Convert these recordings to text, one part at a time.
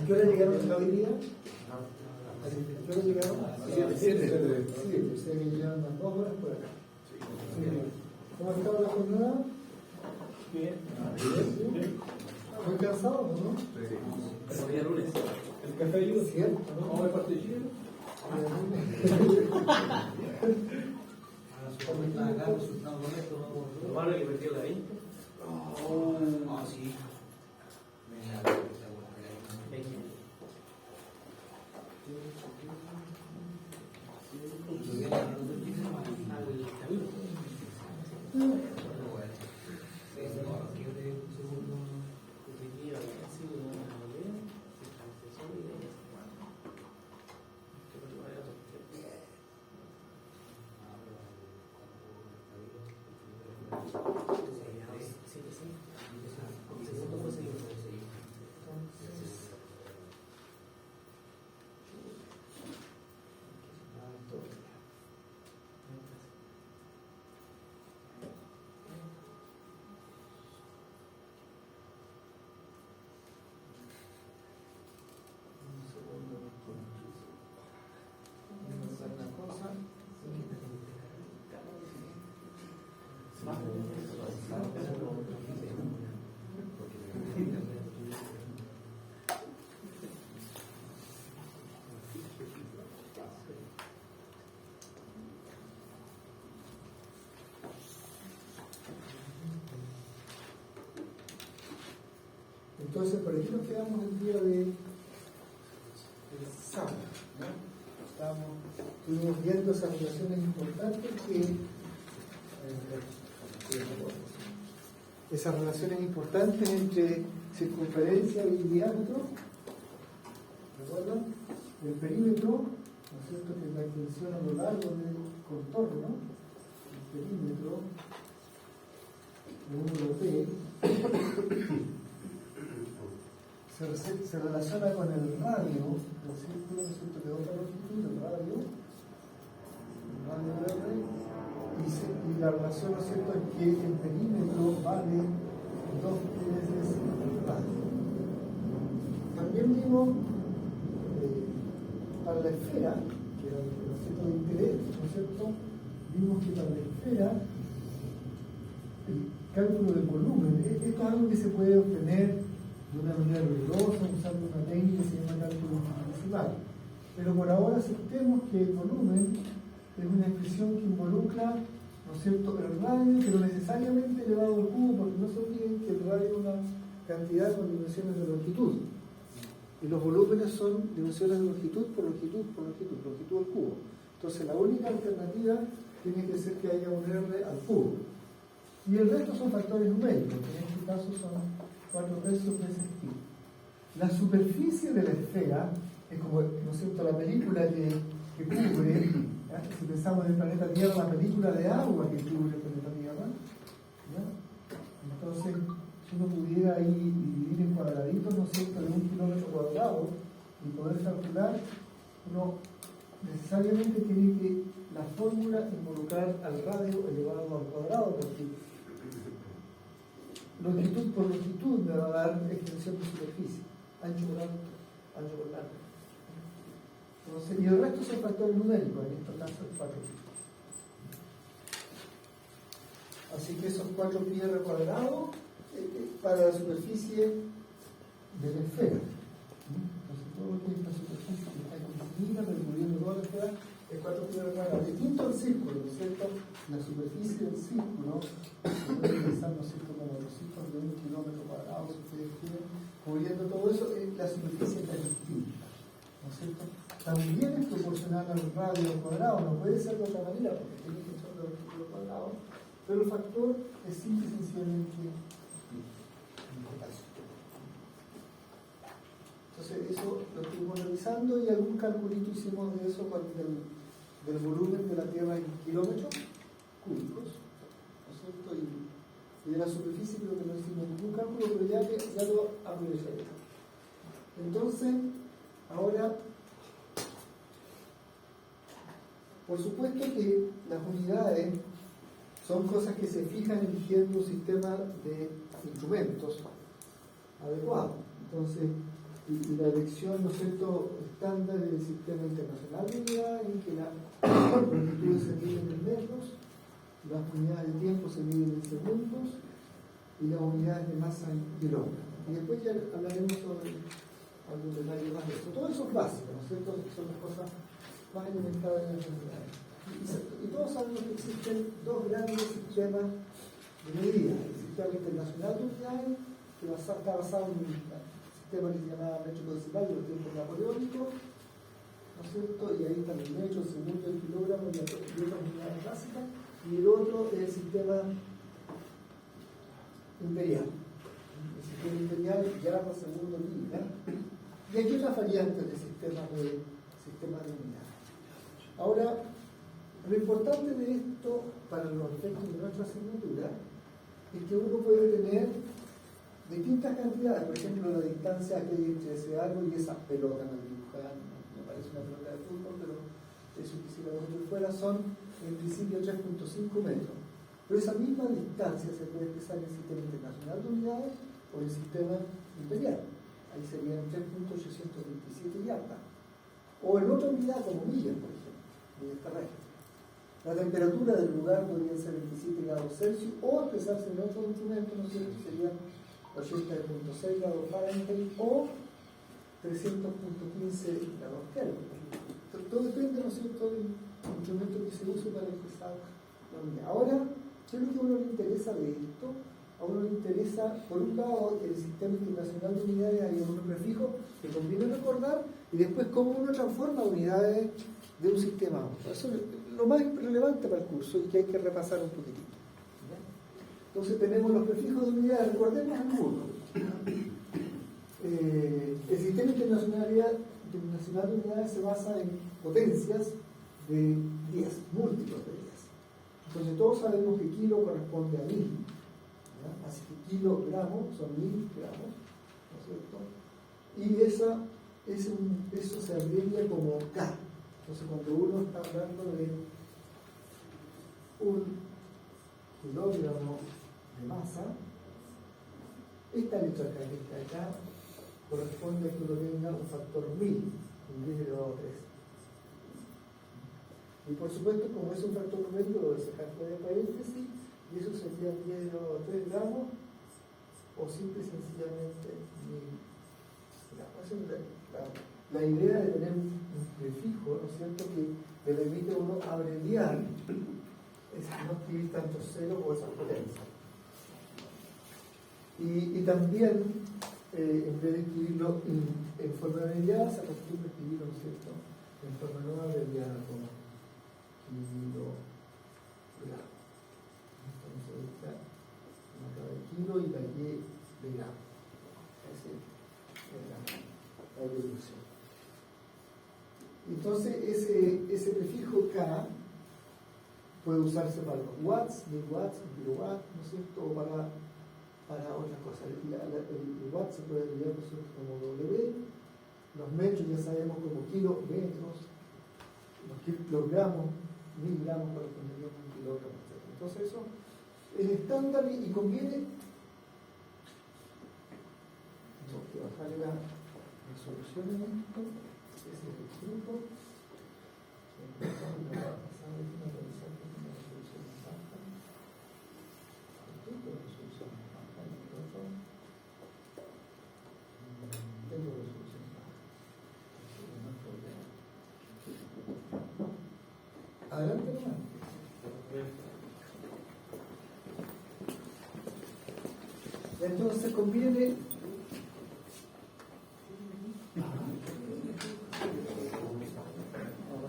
¿A qué hora llegaron a hoy día? ¿A qué hora llegaron? 7. Sí, o sea que llegaron unas 2 horas por acá. ¿Cómo ha estado la jornada? Bien. ¿Muy cansado o no? Sí. Como día lunes. El café ayuda. ¿Cierto? ¿Vamos a ver parte de Chile? Lo malo es que perdió la 20. Ah, sí. Entonces, por aquí nos quedamos el día de sábado, ¿no? Estuvimos viendo esas relaciones importantes esas relaciones importantes entre circunferencia y diámetro, ¿recuerdan? El perímetro, ¿no es cierto?, que es la extensión a lo largo del contorno, el perímetro, uno P, se relaciona con el radio, el círculo, ¿no es cierto?, de otra longitud, el radio R, y la relación, ¿no es cierto?, es que el perímetro vale 2 veces el radio. También vimos para la esfera, que era el objeto de interés, ¿no es cierto?, vimos que para la esfera el cálculo del volumen, esto es algo que se puede obtener de una manera rigurosa usando una técnica que se llama cálculo infinitesimal. Pero por ahora aceptemos que el volumen es una expresión que involucra, ¿no es cierto?, el radio, pero necesariamente elevado al cubo, porque no se olviden que el radio es una cantidad con dimensiones de longitud. Y los volúmenes son dimensiones de longitud por longitud por longitud, longitud al cubo. Entonces la única alternativa tiene que ser que haya un R al cubo. Y el resto son factores numéricos, que en este caso son 4 tercios veces pi. La superficie de la esfera es como, ¿no es cierto?, la película que cubre, ¿ya? Si pensamos en el planeta Tierra, la película de agua que cubre el planeta Tierra, ¿ya? Entonces, si uno pudiera ahí dividir en cuadraditos, ¿no es cierto?, de 1 kilómetro cuadrado y poder calcular, uno necesariamente tiene que la fórmula involucrar al radio elevado al cuadrado, porque longitud por longitud me va a dar extensión de superficie, ancho por alto, ancho por largo. Entonces, y el resto son factores numéricos, en este caso es 4 pi. Así que esos 4 pi r cuadrado para la superficie de la esfera. Entonces todo lo que es la superficie que está infinita, recorriendo toda la esfera, es 4 pi r cuadrado. Distinto al círculo, ¿no es cierto? La superficie del círculo se puede pensar, ¿no es cierto?, como trocitos de 1 kilómetro cuadrado, si ustedes quieren, cubriendo todo eso, la superficie está distinta, ¿no es cierto? También es proporcional al radio al cuadrado, no puede ser de otra manera, porque tiene que ser de círculo cuadrado, pero el factor es simple y sencillamente pi, en este caso. Entonces, eso lo estuvimos revisando y algún calculito hicimos de eso del volumen de la Tierra en kilómetros cúbicos, ¿no es cierto? Y de la superficie creo que no hicimos ningún cálculo, pero ya lo aprovecharé. Entonces, ahora, por supuesto que las unidades son cosas que se fijan eligiendo un sistema de instrumentos adecuado. Entonces, la elección, ¿no es cierto?, estándar del Sistema Internacional de Unidades, en que las longitudes se miden en metros, las unidades de tiempo se miden en segundos y las unidades de masa en kilómetros. Y después ya hablaremos sobre algún detalle más de eso. Todo eso es básico, ¿no es cierto?, son las cosas más elementares de las unidades. Y todos sabemos que existen dos grandes sistemas de medida: el Sistema Internacional de Unidades, que está basado en un sistema que se llamaba métrico decimal de los tiempos napoleónicos, ¿no es cierto? Y ahí están el metro, el segundo, el kilogramo y otras unidades básicas. Y el otro es el sistema imperial. El sistema imperial, yarda, segundo, libra. Y aquí es la variante de sistemas de unidades. Ahora, lo importante de esto para los efectos de nuestra asignatura es que uno puede tener distintas cantidades. Por ejemplo, la distancia que hay entre ese árbol y esa pelota mal dibujada, no parece una pelota de fútbol, pero eso quisiera ver fuera, son en principio 3.5 metros. Pero esa misma distancia se puede expresar en el Sistema Internacional de Unidades o en el Sistema Imperial. Ahí serían 3.827 yardas. O en otra unidad como millas, por ejemplo, millas terrestres. La temperatura del lugar podría ser 27 grados Celsius o expresarse en otro instrumento, ¿no es cierto?, serían 80.6 grados Fahrenheit o 300.15 grados Kelvin. Todo depende, ¿no es cierto?, del instrumento que se use para expresar la unidad. Ahora, ¿qué es lo que a uno le interesa de esto? A uno le interesa, por un lado, el Sistema Internacional de Unidades, hay unos prefijos que conviene recordar, y después cómo uno transforma unidades de un sistema a otro. Eso es lo más relevante para el curso y que hay que repasar un poquitito. ¿Ya? Entonces tenemos los prefijos de unidades, recordemos algunos. El Sistema Internacional de Unidades se basa en potencias de 10, múltiplos de 10. Entonces todos sabemos que kilo corresponde a 1000. ¿Ya? Así que kilogramos son 1000 gramos, ¿no es cierto? Y eso se abrevia como K. Entonces cuando uno está hablando de un kilogramo de masa, esta letra acá, que está acá, corresponde a que uno tenga un factor 1000, un 10 elevado a 3. Y por supuesto, como es un factor numérico, lo voy a sacar fuera de paréntesis, y eso sería 10 elevado a 3 gramos, o simple y sencillamente 1000 gramos. Esa es la idea de tener un prefijo, ¿no es cierto?, que le permite a uno abreviar, es no escribir tantos ceros o esas potencias. Y también, en vez de escribirlo en forma abreviada, se acostumbra a escribirlo, ¿no es cierto?, en forma no abreviada, como kilogramo. Entonces, está acá el kilo y la Y de gramo. Esa es la abreviación. Entonces, ese prefijo K puede usarse para los watts, 1000 watts, kilowatts, ¿no es cierto?, o para otras cosas. El watt se puede abreviar como W, los metros ya sabemos como kilómetros, los kilogramos, 1000 gramos corresponderían a un kilogramo, etc. Entonces eso es estándar y conviene que bajarle la resolución en esto. Ese es el punto. Tengo resolución baja. Adelante, hermano. Entonces conviene.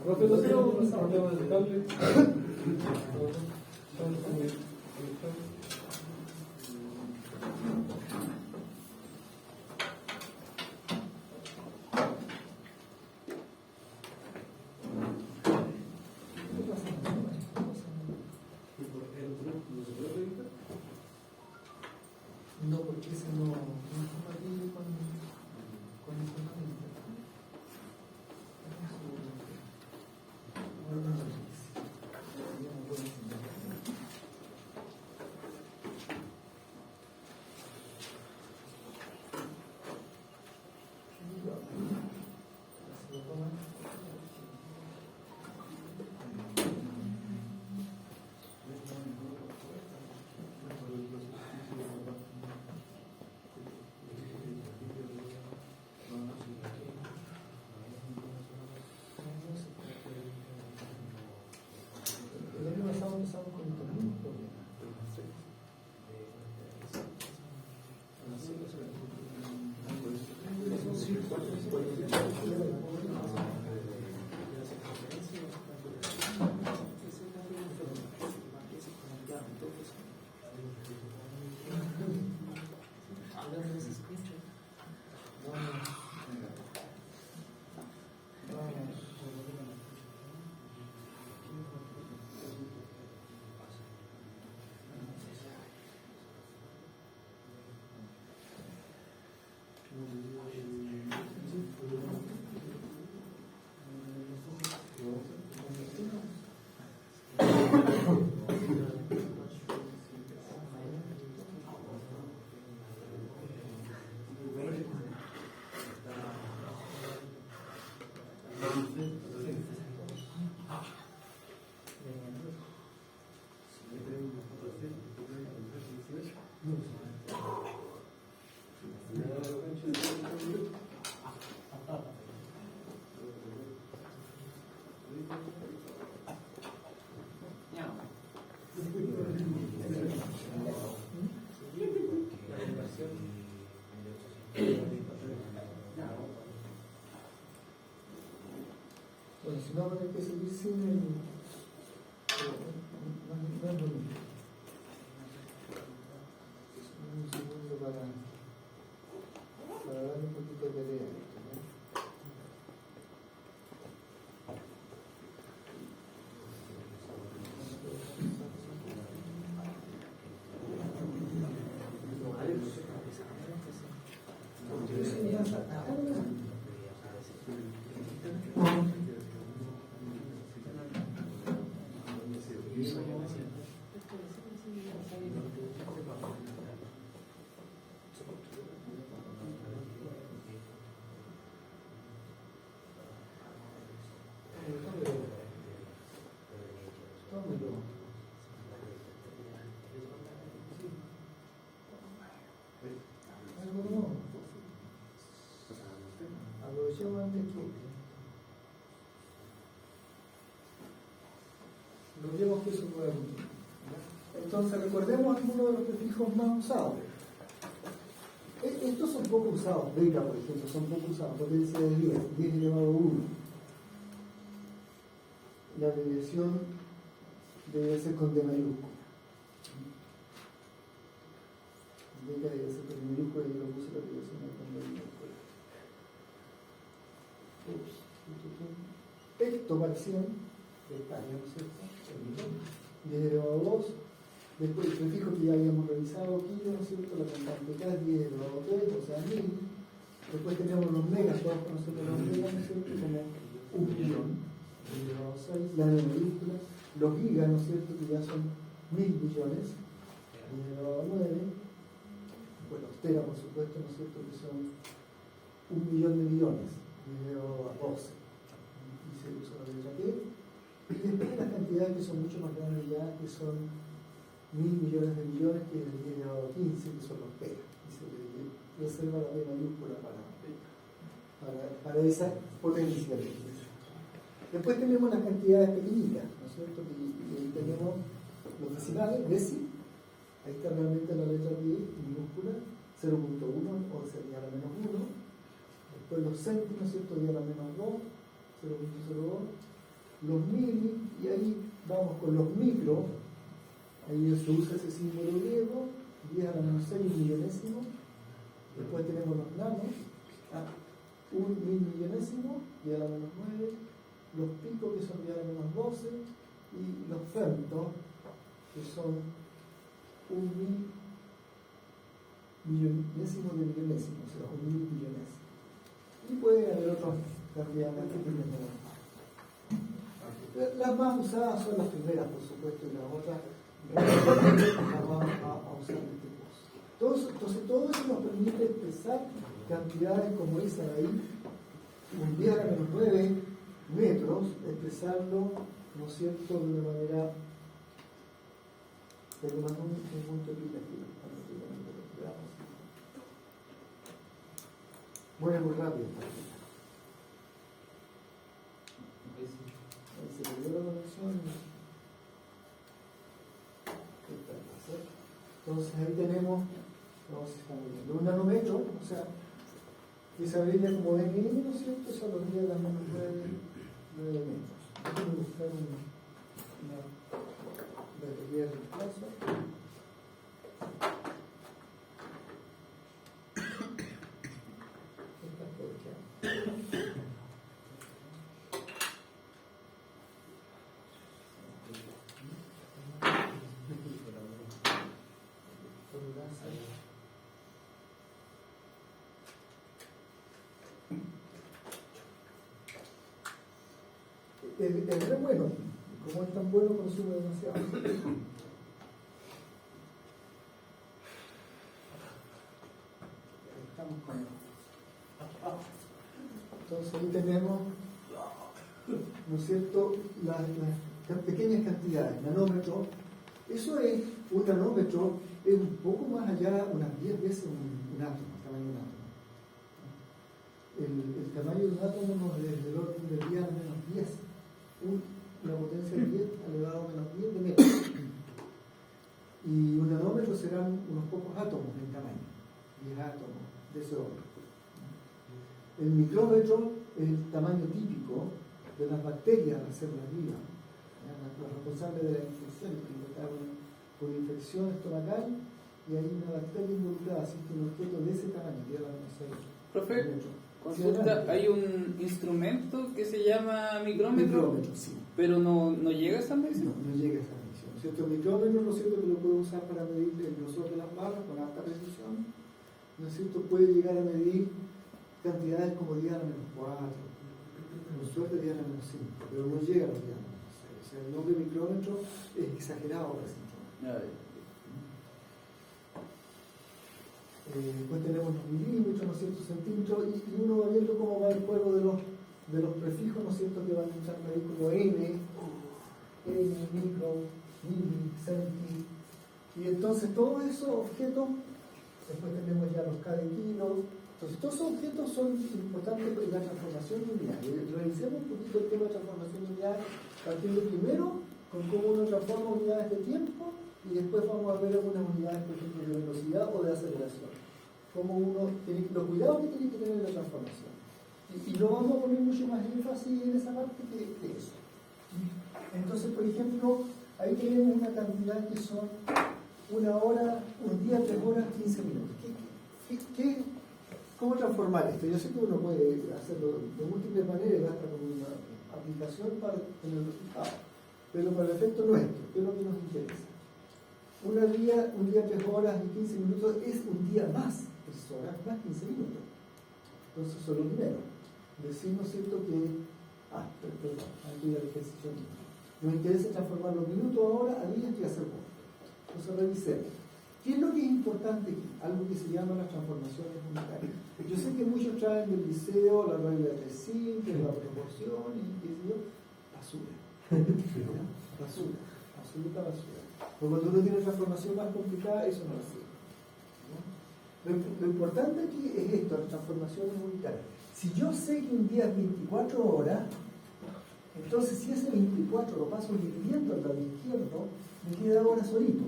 Profe, no tenemos un problema de cable. No, porque ese no compatible con esa herramienta. Bueno, si no, van a tener que seguir sin el. No es bonito. Un segundo para dar un poquito de pelea. Aprovechemos antes que logremos que eso pueda cumplir. Entonces recordemos algunos de los prefijos más usados. Estos son poco usados, beta por ejemplo, son poco usados, potencia de 10 elevado a 1. La abreviación debe ser con D mayúscula. Beta debe ser con D mayúscula y yo lo puse la abreviación con D mayúscula. Hectoparación, España, ¿no es cierto? 10 elevado a 2. Después el prefijo que ya habíamos revisado, kilo, ¿no es cierto? La constante K, 10 elevado a 3, o sea, 1000. Después tenemos los megas, todos conocemos los megas, ¿no es cierto? Como 1 millón, 10 elevado a 6, la de mayúscula. Los gigas, ¿no es cierto? Que ya son 1000 millones, 10 elevado a 9. Después los tera, por supuesto, ¿no es cierto? Que son 1 millón de millones, 10 elevado a 12. Y se usa la letra T. Y después las cantidades que son mucho más grandes ya, que son 1000 millones de millones, que es el 10 elevado a 15, que son los P. Y se le reserva la P mayúscula para esa potencia. Después tenemos las cantidades pequeñitas, ¿no es cierto? Y ahí tenemos los decimales, deci. Ahí está realmente la letra D minúscula, 0.1 o sería la menos 1. Después los céntimos, ¿cierto? Y a la menos 2, 0.02. Los mili, y ahí vamos con los micro. Ahí se usa ese símbolo griego, 10 a la menos 6 millonésimo. Después tenemos los nanos, 1 mil millonésimo, 10 a la menos 9. Los picos, que son 10 a la menos 12. Y los femtos, que son 1 mil millonésimo de millonésimo, o sea, 1 mil millonésimo. Y puede haber otras cantidades pequeñas. Las más usadas son las primeras, por supuesto, y las otras las vamos a usar en este curso. Entonces, todo eso nos permite expresar cantidades como esa de ahí, 10 a la menos 9 metros, expresarlo, ¿no es cierto?, de una manera, pero más un punto equitativo. Muere muy rápido. Se perdió la conexión. Entonces ahí tenemos, un nanómetro, o sea, Y se abrevia como NN, ¿no es cierto? Esa logaritmo también nos puede 9 metros. Déjenme buscar una batería de reemplazo. Esta por acá. Es re bueno, como es tan bueno consume demasiado. Estamos con entonces ahí tenemos, ¿no es cierto?, las pequeñas cantidades, nanómetros. Eso es, un nanómetro es un poco más allá, unas 10 veces un átomo, el tamaño de un átomo. El tamaño de un átomo no es del orden del 10 al menos 10. Una potencia de 10 elevado a menos 10 de metros. Y un nanómetro serán unos pocos átomos en tamaño, 10 átomos de ese orden. El micrómetro es el tamaño típico de las bacterias de las células vivas, las responsables de la infección, por infección estomacal, y hay una bacteria involucrada, así que un objeto de ese tamaño, lleva, no sé, Profe, metro. consulta, hay un instrumento que se llama micrómetro, Sí. pero no llega a esa medición. No llega a esa medición. ¿Cierto? El micrómetro, ¿no es cierto?, que lo puedo usar para medir el grosor de las barras con alta precisión. ¿No es cierto?, puede llegar a medir cantidades como 10 a la menos 4, con suerte 10 a la menos 5, pero no llega a los 10 a la menos 6. O sea, el nombre micrómetro es exagerado para ese instrumento. Después tenemos los milímetros, ¿no es cierto?, centímetros, y uno va viendo cómo va el juego de los prefijos, ¿no es cierto?, que van a entrar ahí como micro, mili, centi, y entonces todos esos objetos, después tenemos ya los K de kilo. Entonces todos esos objetos son importantes en la transformación lineal. Revisemos un poquito el tema de transformación lineal, partiendo primero con cómo uno transforma unidades de tiempo, y después vamos a ver algunas unidades, por ejemplo, de velocidad o de aceleración. Cómo uno tiene, los cuidados que tiene que tener en la transformación. Y no vamos a poner mucho más énfasis en esa parte que eso. Entonces, por ejemplo, ahí tenemos una cantidad que son 1 hora, un día, 3 horas, 15 minutos. ¿Cómo transformar esto? Yo sé que uno puede hacerlo de múltiples maneras, hasta con una aplicación para tener resultados. Pero para el efecto nuestro, ¿qué es lo que nos interesa? Un día, 3 horas y 15 minutos es un día más 3 horas más 15 minutos. Entonces, eso es lo primero. Decir, ¿no es cierto?, que. Perdón, aquí el ejercicio. Nos interesa transformar los minutos ahora a días y a segundos. Entonces, revisemos. ¿Qué es lo que es importante aquí? Algo que se llama las transformaciones unitarias. Yo sé que muchos traen del liceo la regla de 3 simples, la proporción y qué sé yo. Basura. Basura. Absoluta basura. Porque cuando uno tiene una transformación más complicada, eso no lo sirve. Lo importante aquí es esto, las transformaciones unitarias. Si yo sé que un día es 24 horas, entonces si ese 24 lo paso dividiendo al lado izquierdo, me queda hora solito.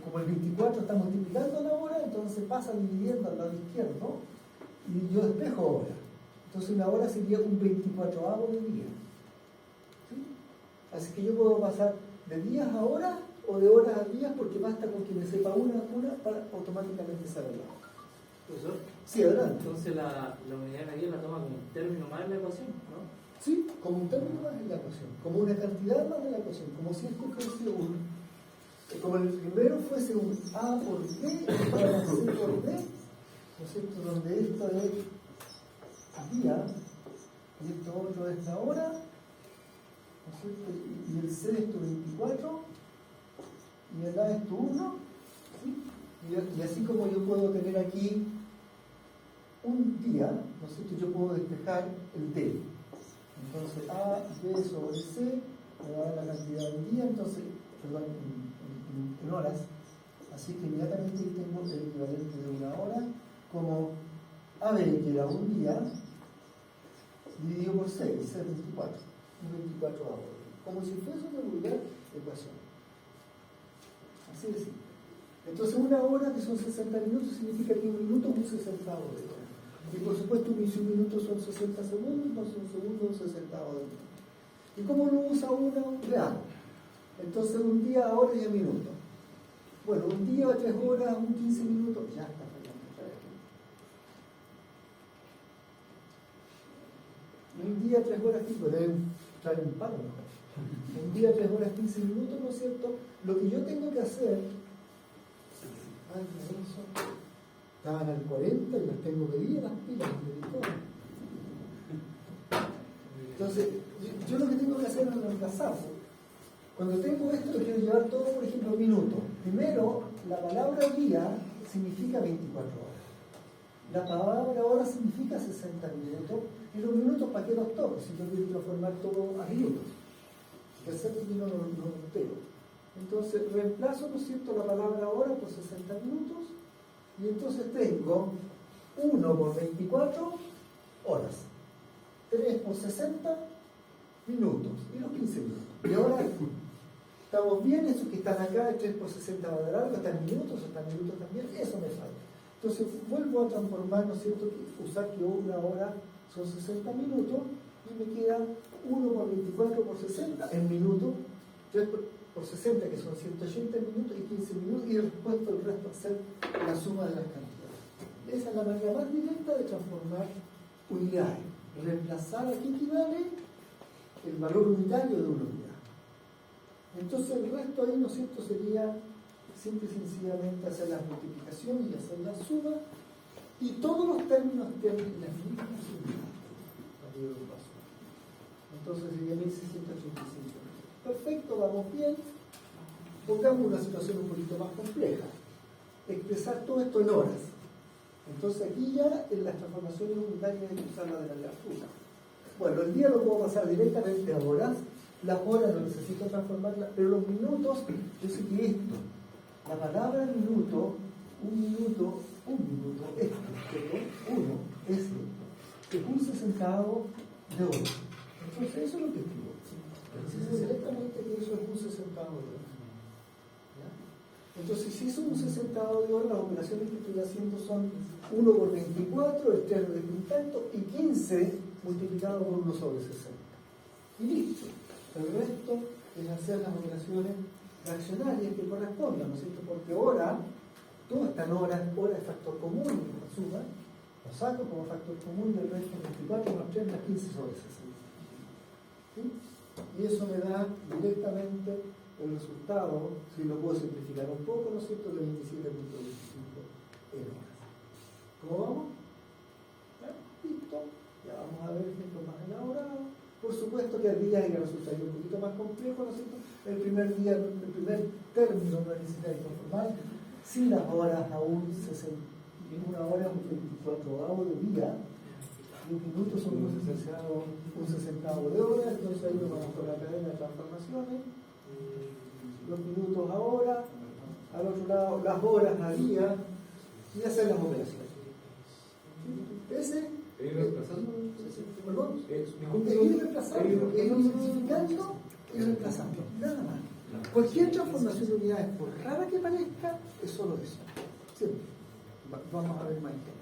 Como el 24 está multiplicando la hora, entonces pasa dividiendo al lado izquierdo y yo despejo hora. Entonces una hora sería un 24avo de día. ¿Sí? Así que yo puedo pasar de días a horas o de horas a días, porque basta con que me sepa una para automáticamente saber la hora. Profesor, Sí, adelante. entonces la unidad de medida la toma como un término más en la ecuación, ¿no? Sí, como un término más en la ecuación, como una cantidad más de la ecuación, como si esto fuese como el primero fuese un A por B para C por D, ¿no es cierto?, donde esto es día y esto otro es la hora, ¿no es cierto?, y el C es tu 24 y el A es tu 1, ¿sí? Y así como yo puedo tener aquí un día, ¿no es cierto?, yo puedo despejar el D. Entonces A, B sobre C me va a dar la cantidad del día, entonces, perdón, en horas, así que inmediatamente tengo el equivalente de una hora como AB, que era un día, dividido por 6, es 24, un 24 ahora, como si fuese una vulgar ecuación. Así de simple. Entonces una hora, que son 60 minutos, significa que un minuto es un 60avo de hora. Y por supuesto, si un minuto son 60 segundos, pues un segundo es un 60avo de hora. ¿Y cómo lo usa uno? Veamos. Entonces un día, hora y un minuto. Bueno, un día, 3 horas, un 15 minutos, ya está fallando otra vez. Un día, 3 horas, 5, deben traer un palo, ¿no? Un día, 3 horas, 15 minutos, ¿no es cierto? Lo que yo tengo que hacer, ay, eso, estaban al 40 y las tengo medidas, las pilas, me todo. Entonces, yo lo que tengo que hacer es reemplazar. Cuando tengo esto, lo quiero llevar todo, por ejemplo, minutos. Primero, la palabra día significa 24 horas. La palabra hora significa 60 minutos. Y los minutos, ¿para qué los toco? Si yo quiero transformar todo a minutos. Excepto que no lo entero. Entonces, reemplazo, ¿no es cierto?, la palabra hora por 60 minutos. Y entonces tengo 1 por 24 horas. 3 por 60 minutos. Y los 15 minutos. Y ahora, ¿estamos bien? Esos que están acá, 3 por 60 va a dar algo, están minutos también. Eso me falta. Entonces, vuelvo a transformar, ¿no es cierto?, usar que una hora son 60 minutos. Y me queda 1 por 24 por 60 en minutos, 3 por 60 que son 180 minutos y 15 minutos, y después el resto hacer la suma de las cantidades. Esa es la manera más directa de transformar unidades. Reemplazar aquí equivale el valor unitario de una unidad. Entonces el resto ahí, ¿no es cierto?, sería simple y sencillamente hacer las multiplicaciones y hacer la suma, y todos los términos tienen las mismas unidades. Entonces sería 1685. Perfecto, vamos bien. Pongamos una situación un poquito más compleja. Expresar todo esto en horas. Entonces aquí ya en las transformaciones unitarias hay que usar la de la grafura. Bueno, el día lo puedo pasar directamente a horas. Las horas no necesito transformarlas, pero los minutos, yo sé que esto, la palabra minuto, un minuto, esto, uno, es un 60avo de hora. Entonces eso es lo que escribo. Dice directamente que eso es un 60avo de hora. ¿Ya? Entonces, si son un 60avo de hora, las operaciones que estoy haciendo son 1 por 24, el tercio de quintanto, y 15 multiplicado por 1 sobre 60. Y listo. El resto es hacer las operaciones fraccionarias que correspondan, ¿no es cierto? Porque hora, todas están horas, hora es factor común, la suma, lo saco como factor común del resto 24 más 3 más 15 sobre 60. ¿Sí? Y eso me da directamente el resultado, si lo puedo simplificar un poco, ¿no es cierto?, de 27.25 en horas. ¿Cómo vamos? ¿Ya? Listo. Ya vamos a ver ejemplos más elaborados. Por supuesto que al día hay que resultar un poquito más complejo, ¿no es cierto? El primer término no es necesario transformar. Si las horas aún una hora es un 24avo de día, y un minuto son un 60avo de hora, entonces ahí nos vamos con la cadena de transformaciones. Los minutos a hora, al otro lado las horas a día, y hacer las operaciones. Ese ir reemplazando, ir modificando y reemplazando, nada más. Cualquier transformación de unidades, por rara que parezca, es solo eso. Siempre. Vamos a ver más ejemplos.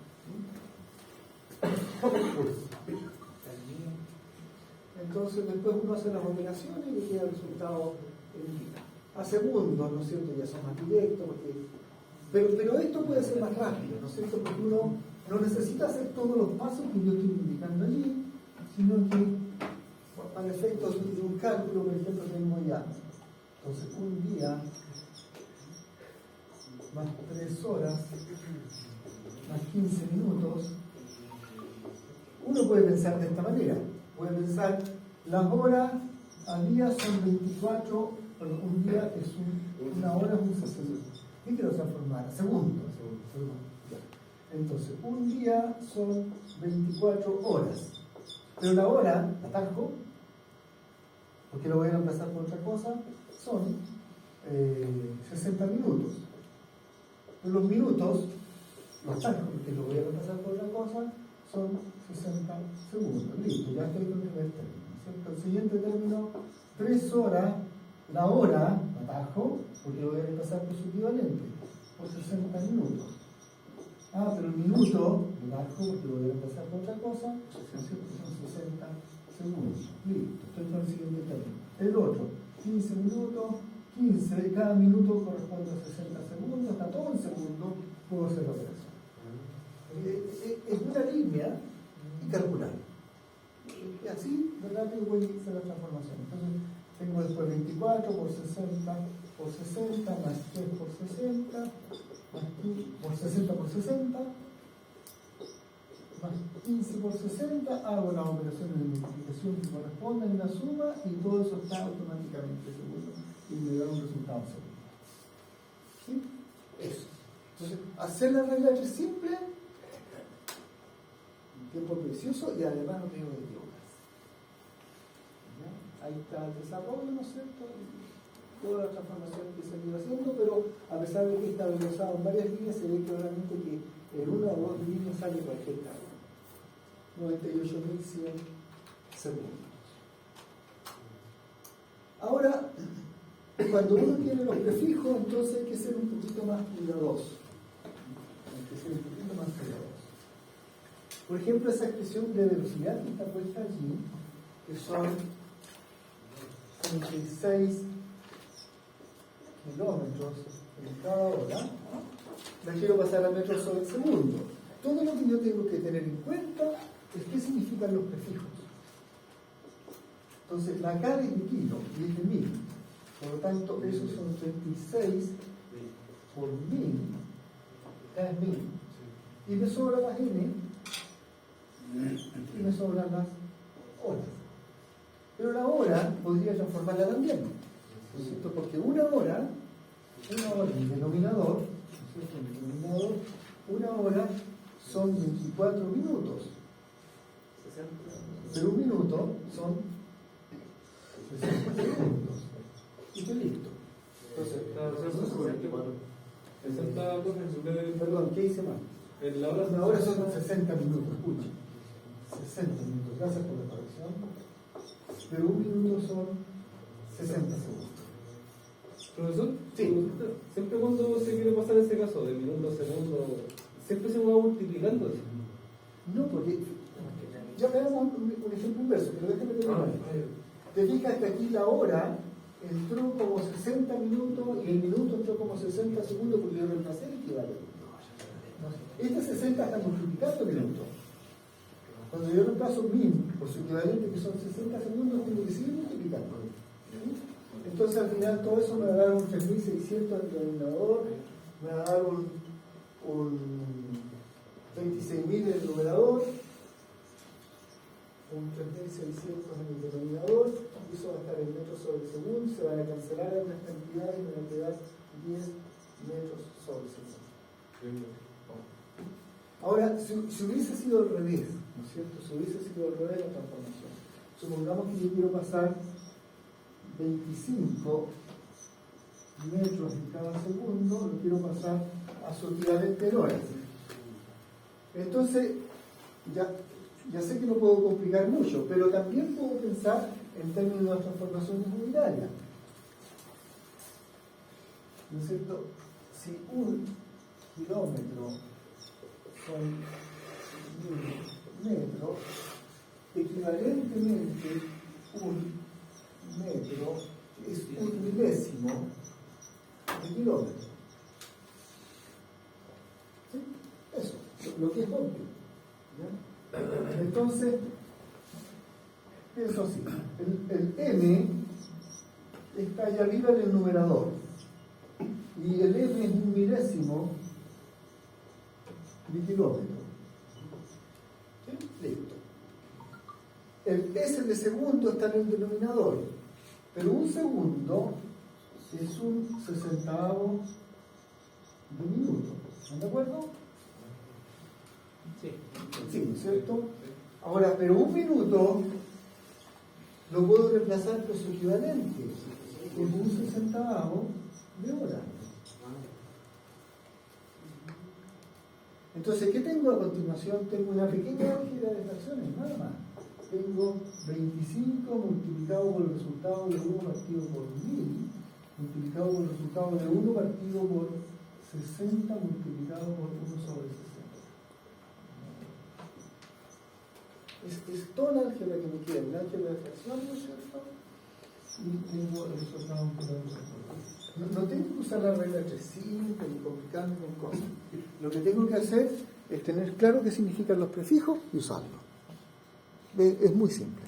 Entonces después uno hace las operaciones y le queda el resultado a segundos, ¿no es cierto? Ya son más directos, pero esto puede ser más rápido, ¿no es cierto? Porque uno no necesita hacer todos los pasos que yo estoy indicando allí, sino que para efectos de un cálculo, por ejemplo, tengo ya. Entonces, un día más 3 horas más 15 minutos. Uno puede pensar de esta manera. Puede pensar, las horas al día son 24, perdón, un día es una hora es un 60. ¿Qué quiero transformar? Segundo. Entonces, un día son 24 horas. Pero la hora, atajo, porque lo voy a reemplazar por otra cosa, son 60 minutos. Pero los minutos, los atajo, porque lo voy a reemplazar por otra cosa, son 60 segundos. Listo, ya estoy con el primer término, ¿cierto? El siguiente término, 3 horas, la hora, atajo, porque lo voy a reemplazar por su equivalente. por 60 minutos. Ah, pero el minuto, lo bajo porque voy a empezar por otra cosa, son 60 segundos. Listo, estoy con el siguiente término. El otro, 15 minutos, 15, cada minuto corresponde a 60 segundos, hasta todo el segundo puedo hacer la operación. Es una línea y calcular. Y así, de rápido voy a hacer la transformación. Entonces, tengo después 24 por 60 por 60, más 3 por 60, más 15 por 60 por 60, más 15 por 60, hago las operaciones de multiplicación que corresponden, la suma, y todo eso está automáticamente seguro, y me da un resultado seguro. ¿Sí? Eso. Entonces, hacer la regla es simple, tiempo precioso, y además no tengo que equivocarse. ¿Ya? Ahí está el desarrollo, ¿no es cierto? Toda la transformación que se ha ido haciendo, pero a pesar de que está desglosado en varias líneas, se ve claramente que en una o dos líneas sale cualquier cálculo. 98.100 segundos. Ahora, cuando uno tiene los prefijos, entonces hay que ser un poquito más cuidadoso. Hay que ser un poquito más cuidadoso. Por ejemplo, esa expresión de velocidad que está puesta allí, que son 36 kilómetros en cada hora, la quiero pasar a metros sobre segundo. Todo lo que yo tengo que tener en cuenta es qué significan los prefijos. Entonces, la K es de kilo y es de 1000. Por lo tanto, esos son 36 por 1000. K es 1000. Y me sobra las N y me sobran las horas. Pero la hora podría transformarla también, ¿no es cierto? Porque una hora en el denominador, ¿no es cierto? En el denominador, una hora son 24 minutos. Pero un minuto son 60 segundos. Y qué listo. Perdón, ¿qué hice mal? La hora son 60 minutos, escucha. 60 minutos, gracias por la corrección. Pero un minuto son 60 segundos. Profesor, sí. Siempre cuando se quiere pasar ese caso de minuto a segundo, siempre se va multiplicando. No, porque ya veamos un ejemplo inverso, pero déjame terminar. Te fijas que aquí la hora entró como 60 minutos y el minuto entró como 60 segundos porque yo reemplacé el equivalente. Este 60 está multiplicando el minuto. Cuando yo reemplazo 1000 por su equivalente, que son 60 segundos, tengo que seguir multiplicando. Entonces al final todo eso me va a dar un 3600 en el denominador, me va a dar un 26.000 en el numerador, un 3600 en el denominador, y eso va a estar en metros sobre segundo, se van a cancelar algunas cantidades y me van a quedar 10 metros sobre segundo. Ahora, si hubiese sido al revés, ¿no es cierto? Si hubiese sido al revés la transformación. Supongamos que yo quiero pasar 25 metros en cada segundo, lo quiero pasar a su equivalente en horas. Entonces, ya sé que no puedo complicar mucho, pero también puedo pensar en términos de transformaciones unitarias. ¿No es cierto? Si un kilómetro son 1000 metros, equivalentemente un metro es un milésimo de kilómetro. ¿Sí? Eso, lo que es obvio. ¿Ya? Entonces, pienso así, el m está allá arriba en el numerador y el m es un milésimo de kilómetro. ¿Sí? Listo. El S de segundo está en el denominador, pero un segundo es un 60avo de minuto. ¿Están de acuerdo? Sí. Sí, ¿no es cierto? Ahora, pero un minuto lo puedo reemplazar por su equivalente, que es un 60avo de hora. Entonces, ¿qué tengo a continuación? Tengo una pequeña álgebra de fracciones, nada más. Tengo 25 multiplicado por el resultado de 1 partido por 1000, multiplicado por el resultado de 1 partido por 60 multiplicado por 1 sobre 60. Es toda la álgebra que me queda, la álgebra de fracción, ¿no es cierto? Y tengo el resultado por la no tengo que usar la regla 3.5 ni complicarme con cosas. Lo que tengo que hacer es tener claro qué significan los prefijos y usarlos. Es muy simple.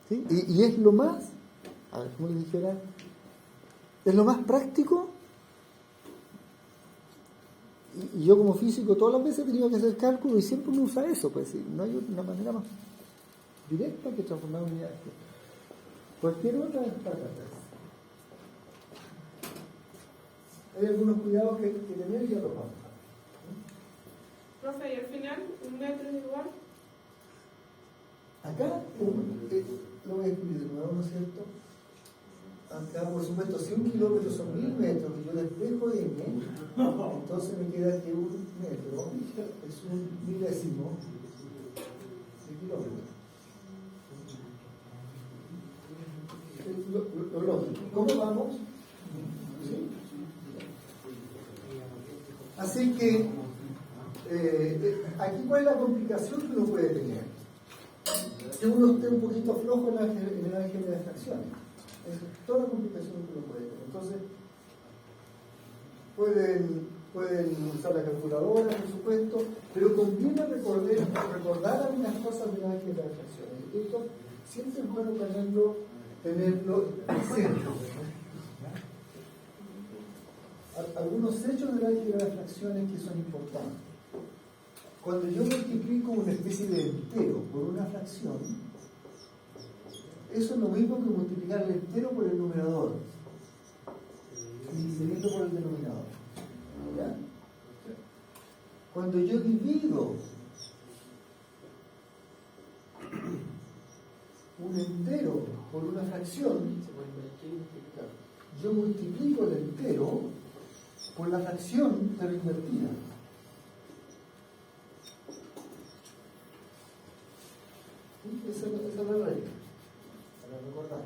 ¿Sí? Y es lo más, a ver, como les dijera, es lo más práctico. Y yo como físico todas las veces he tenido que hacer cálculo y siempre uno usa eso, pues ¿sí? No hay una manera más directa que transformar unidades. Cualquier otra es para atrás. Hay algunos cuidados que tener y otros vamos. Profe, y al final, un metro es igual. Acá, lo voy a escribir de nuevo, ¿no es cierto? Acá, por supuesto, si 1 kilómetro son 1000 metros y yo les dejo M, entonces me queda que 1 metro es un milésimo de kilómetro. Lo lógico. ¿Cómo vamos? ¿Sí? Así que, aquí cuál es la complicación que uno puede tener. Que uno esté un poquito flojo en el álgebra de fracciones. Es toda la complicación que uno puede tener. Entonces, pueden usar la calculadora, por supuesto, pero conviene recordar algunas cosas del álgebra de fracciones. Esto siempre es bueno tenerlo presente. Algunos hechos del álgebra de fracciones que son importantes. Cuando yo multiplico una especie de entero por una fracción, eso es lo mismo que multiplicar el entero por el numerador y dividirlo por el denominador. ¿Ya? Cuando yo divido un entero por una fracción, yo multiplico el entero por la fracción pero invertida. Esa es la regla, para recordar.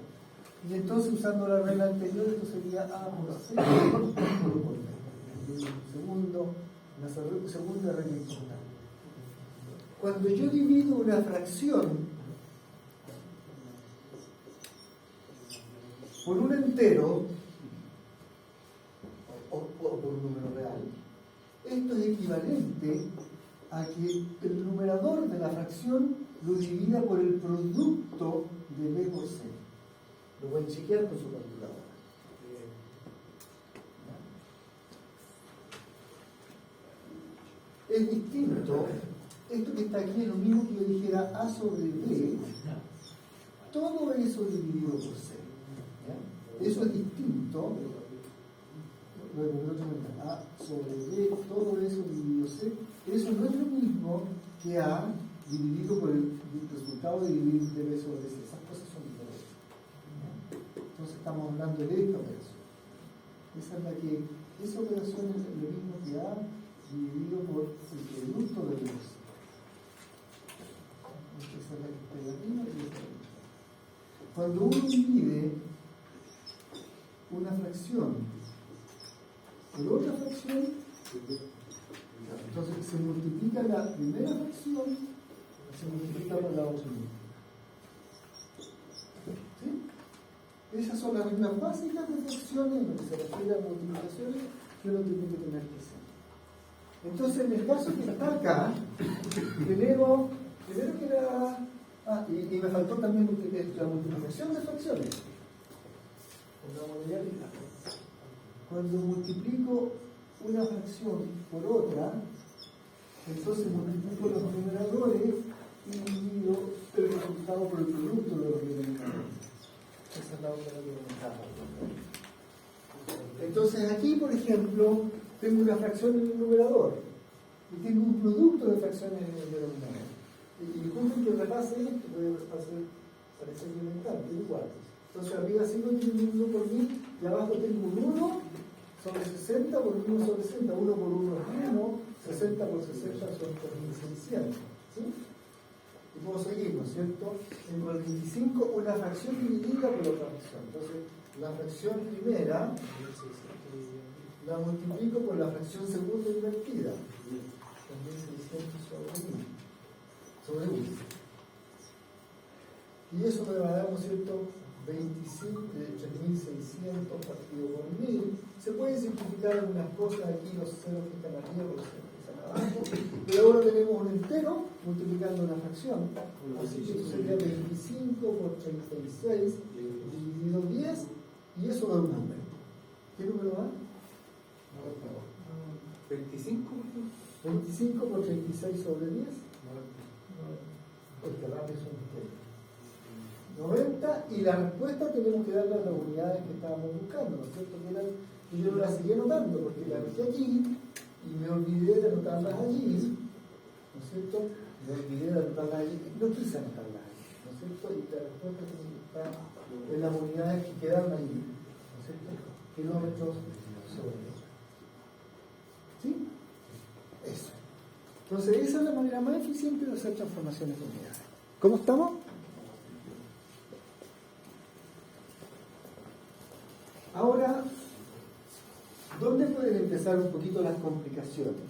Y entonces, usando la regla anterior, esto sería A por C por B. Una segunda regla importante. Cuando yo divido una fracción por un entero, o por un número real, esto es equivalente a que el numerador de la fracción lo divida por el producto de B por C. Lo pueden chequear con su calculadora. Es distinto. Esto que está aquí es lo mismo que yo dijera A sobre B, todo eso dividido por C. ¿Ya? Eso es distinto. A sobre B, todo eso dividido C. Eso no es lo mismo que A dividido por el resultado de dividir de B sobre C. Esas cosas son diferentes. Entonces estamos hablando de esta operación. Esa operación es lo mismo que A dividido por el producto de B. Esa es la que está ahí arriba y esa es la. Cuando uno divide una fracción por otra fracción, entonces se multiplica la primera fracción, se multiplica por la otra. ¿Sí? Esas son las reglas básicas de fracciones en lo que se refiere a multiplicaciones que uno tiene que tener presente. Entonces, en el caso que está acá, primero que era. Y me faltó también la multiplicación de fracciones. Pongámosle arriba. Cuando multiplico una fracción por otra, entonces multiplico los numeradores y divido el resultado por el producto de los denominadores. Esa es la otra que comentaba. Entonces aquí, por ejemplo, tengo una fracción en el numerador y tengo un producto de fracciones en el denominador. Y disculpen que repase esto, puede parecer elemental, pero igual. Entonces arriba sigo dividiendo por 1000 y abajo tengo un 1 sobre 60 por 1 sobre 60. 1 por 1 es 1, 60 por 60 son 3600. ¿Sí? Y puedo seguir, ¿no es cierto? Tengo el 25, una fracción dividida por otra fracción. Entonces, la fracción primera la multiplico por la fracción segunda invertida. También 600 sobre 1. Y eso me va a dar, ¿no es cierto?, 3.600 partido por 1000. Se pueden simplificar algunas cosas aquí, los ceros que están arriba, los ceros que están abajo. Pero ahora tenemos un entero multiplicando una fracción. Así que eso sería 25 por 36 dividido 10. Y eso da un número. ¿Qué número da? 25, por ejemplo. 25 por 36 sobre 10. Porque rápido son ustedes. 90, y la respuesta tenemos que darle a las unidades que estábamos buscando, ¿no es cierto? Y yo no las seguí anotando porque la dejé aquí y me olvidé de anotarlas allí, ¿no es cierto? Me olvidé de anotarlas allí, no quise anotarlas allí, ¿no es cierto? Y la respuesta tiene que estar en las unidades que quedaron allí, ¿no es cierto? Kilómetros sobre hora. ¿Sí? Eso. Entonces, esa es la manera más eficiente de hacer transformaciones de unidades. ¿Cómo estamos? Ahora, ¿dónde pueden empezar un poquito las complicaciones?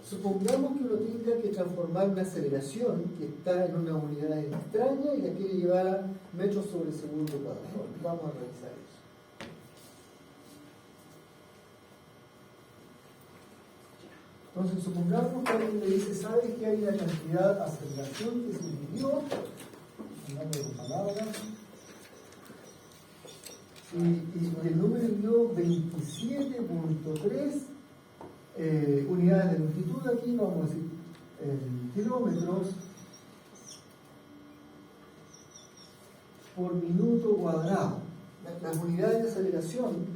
Supongamos que uno tenga que transformar una aceleración que está en una unidad extraña y la quiere llevar a metros sobre segundo cuadrado. Vamos a revisar eso. Entonces, supongamos que alguien le dice, ¿sabes que hay una cantidad de aceleración que se midió? Hablando de palabras. Y el número dio 27.3 unidades de longitud. Aquí vamos a decir kilómetros por minuto cuadrado. Las unidades de aceleración,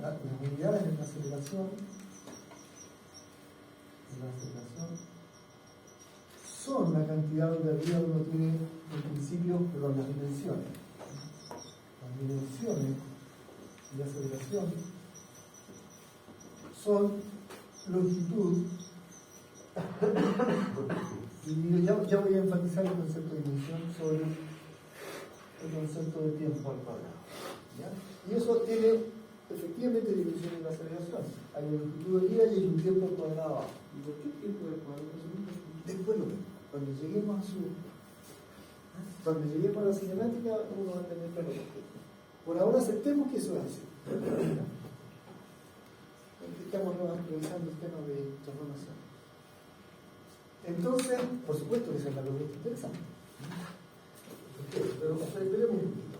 las unidades de la aceleración son la cantidad donde arriba uno tiene en principio, perdón, las dimensiones. Dimensiones de aceleración son longitud y ya voy a enfatizar el concepto de dimensión sobre el concepto de tiempo al cuadrado, ¿ya? Y eso tiene efectivamente dimensiones de aceleración. Hay una longitud de día y hay un tiempo al cuadrado abajo. ¿Y por qué tiempo del cuadrado? Después lo vemos. Cuando lleguemos a la cinemática uno va a tener claro por qué. Por ahora aceptemos que eso es así. Estamos revisando el tema de transformación. Entonces, por supuesto que esa es la pregunta interesante. Pero esperemos un poquito.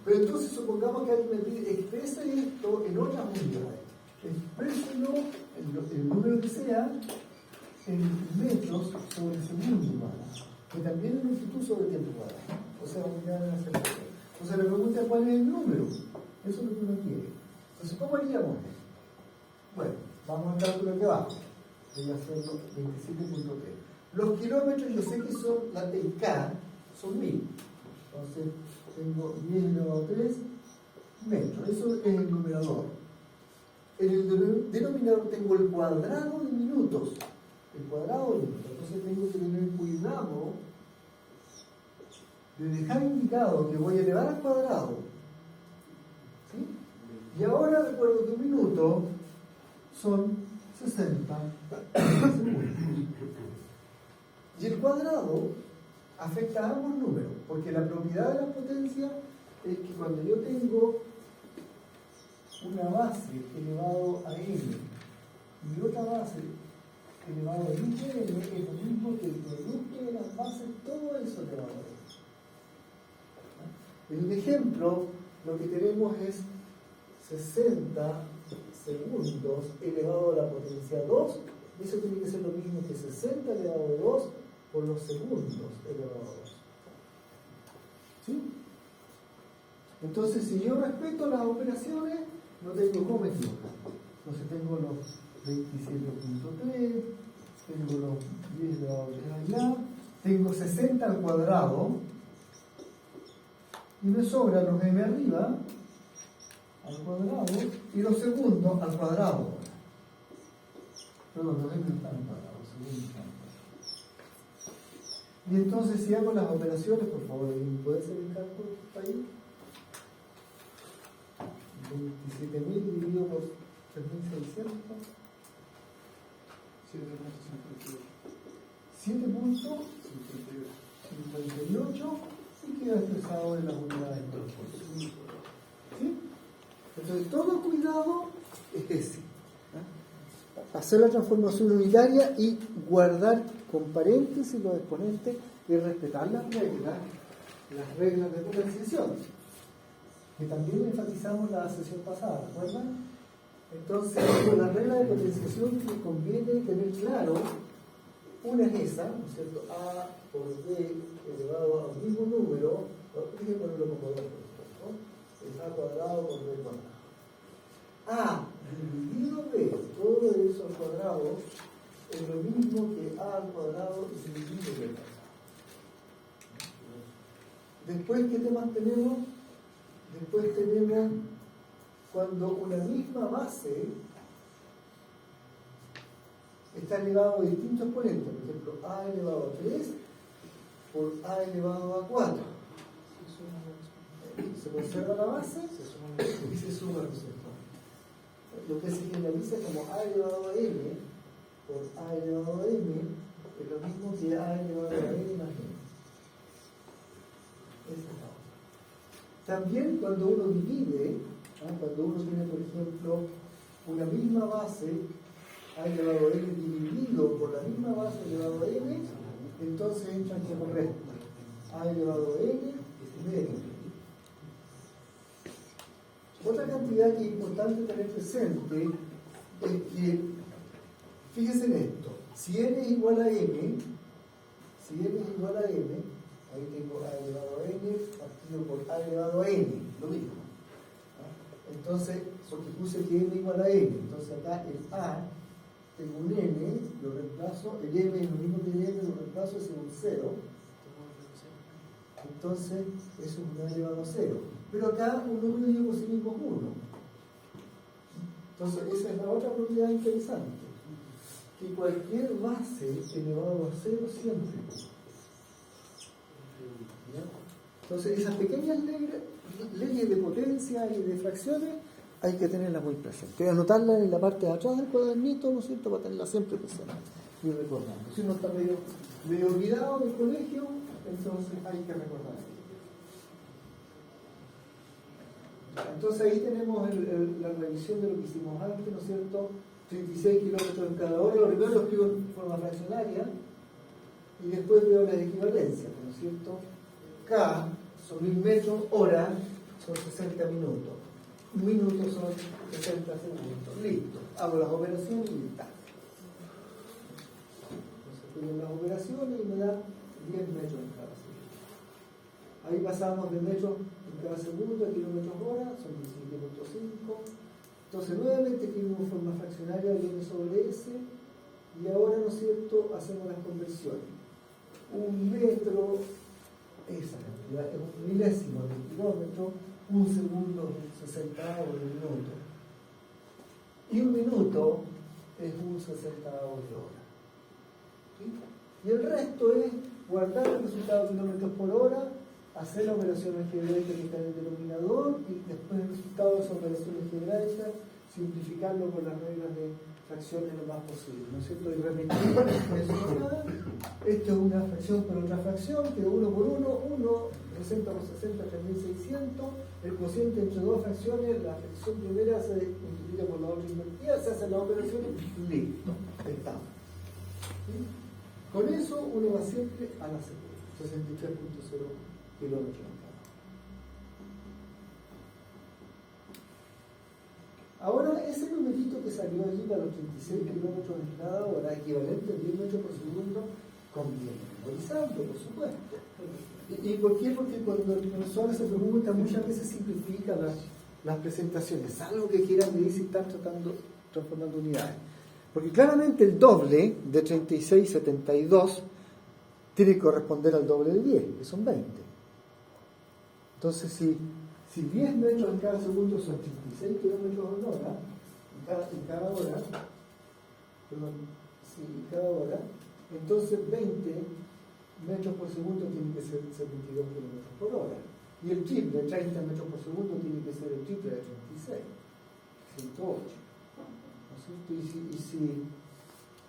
Pero entonces supongamos que alguien me pide, expresa esto en otras unidades. Expréselo, el número que sea, en metros sobre segundo cuadrado, que también es longitud sobre tiempo cuadrado. O sea, unidad de la aceleración. Entonces le pregunta cuál es el número. Eso es lo que uno quiere. Entonces, ¿cómo haríamos esto? Bueno, vamos al cálculo de abajo. Voy a hacerlo 27.3. Los kilómetros yo sé que son, en K, son 1000. Entonces, tengo 10 elevado a 3 metros. Eso es el numerador. En el denominador tengo el cuadrado de minutos. El cuadrado de minutos. Entonces tengo que tener cuidado de dejar indicado que voy a elevar al cuadrado. ¿Sí? Y ahora recuerdo que un minuto son 60 segundos. Y el cuadrado afecta a ambos números, porque la propiedad de la potencia es que cuando yo tengo una base elevado a n y otra base elevado a n, es lo mismo que el producto de las bases, todo eso elevado a n. En el ejemplo, lo que tenemos es 60 segundos elevado a la potencia 2, y eso tiene que ser lo mismo que 60 elevado a 2 por los segundos elevado a 2. ¿Sí? Entonces, si yo respeto las operaciones, no tengo cómo equivocar. Entonces tengo los 27.3, tengo los 10 elevado a 3 allá, tengo 60 al cuadrado, y me sobran los m arriba al cuadrado y los segundos al cuadrado. Perdón, los m están al cuadrado, los segundos están al cuadrado. Y entonces, si hago las operaciones, por favor, ¿puede ser el cálculo que está ahí? 27.000 dividido por 3600, 7.58. 7.58 y queda expresado en las unidades. ¿Sí? Entonces, todo cuidado es ese. Hacer la transformación unitaria y guardar con paréntesis los exponentes y respetar las reglas de potenciación, que también enfatizamos la sesión pasada, ¿recuerdan? Entonces, con la regla de potenciación que conviene tener claro, una es esa, ¿no es cierto? A por B elevado a un mismo número, déjenme ponerlo como 2, ¿no? Es A cuadrado por B cuadrado. A dividido B, todo eso al cuadrado, es lo mismo que A al cuadrado dividido B. Después, ¿qué temas tenemos? Después tenemos cuando una misma base está elevado a distintos exponentes, por ejemplo, A elevado a 3 por A elevado a 4. Se conserva la base y se suma el resultado. Lo que se generaliza como A elevado a n por A elevado a m es lo mismo que A elevado a n más n. Esa es la otra. También cuando uno divide, cuando uno tiene, por ejemplo, una misma base A elevado a n dividido por la misma base elevado a n, entonces entran como resta A elevado a n menos. Otra cantidad que es importante tener presente es que, fíjense en esto, si n es igual a m, ahí tengo A elevado a n partido por A elevado a n, lo mismo. Entonces, porque puse que n igual a n, entonces acá el A, tengo un n, lo reemplazo, el m es lo mismo que el n, lo reemplazo es un 0. Entonces, eso es un A elevado a 0. Pero acá un número dividido por sí mismo es 1. Entonces, esa es la otra propiedad interesante. Que cualquier base elevado a 0 siempre. ¿Ya? Entonces, esas pequeñas leyes de potencia y de fracciones hay que tenerlas muy presentes. Voy a anotarlas en la parte de atrás del cuadernito, ¿no es cierto?, para tenerlas siempre presentes y recordando. Si uno está medio olvidado del colegio, entonces hay que recordar. Entonces ahí tenemos la revisión de lo que hicimos antes, ¿no es cierto? 36 kilómetros en cada hora. Lo primero lo escribo en forma fraccionaria y después veo las equivalencias, ¿no es cierto? K son 1000 metros, hora son 60 minutos. Minutos son 60 segundos. Listo. Hago las operaciones y listo. Entonces estoy en las operaciones y me da 10 metros en cada segundo. Ahí pasamos de metros en cada segundo a kilómetros hora, son 17.5. Entonces nuevamente escribimos en forma fraccionaria y n sobre s. Y ahora, ¿no es cierto?, hacemos las conversiones. Un metro, esa cantidad, es un milésimo de kilómetro. Un segundo es 60avo de minuto. Y un minuto es un 60avo de hora. ¿Sí? Y el resto es guardar el resultado de kilómetros por hora, hacer la operación algebraica que está en el denominador y después el resultado de esa operación algebraica simplificarlo con las reglas de fracciones lo más posible, ¿no es cierto? Y repetir eso. Esto es una fracción por otra fracción, que 1 por 1, 60 por 60, 3600. El cociente entre dos fracciones, la fracción primera se multiplica por la otra invertida, se hacen las operaciones, listo, estamos. ¿Sí? Con eso uno va siempre a la segunda, 63.0 kilómetros en cada hora. Ahora, ese numerito que salió allí para los 36 kilómetros en cada hora, equivalente a 10 metros por segundo, conviene memorizarlo, por supuesto. ¿Y por qué? Porque cuando el profesor se pregunta, muchas veces simplifica las presentaciones, salvo que quieran medir si están transformando unidades. Porque claramente el doble de 36,72 tiene que corresponder al doble de 10, que son 20. Entonces, si 10 metros en cada segundo son 36 kilómetros en hora, en cada hora, entonces 20 metros por segundo tiene que ser 72 kilómetros por hora. Y el triple, 30 metros por segundo, tiene que ser el triple de 36, 108. ¿cierto?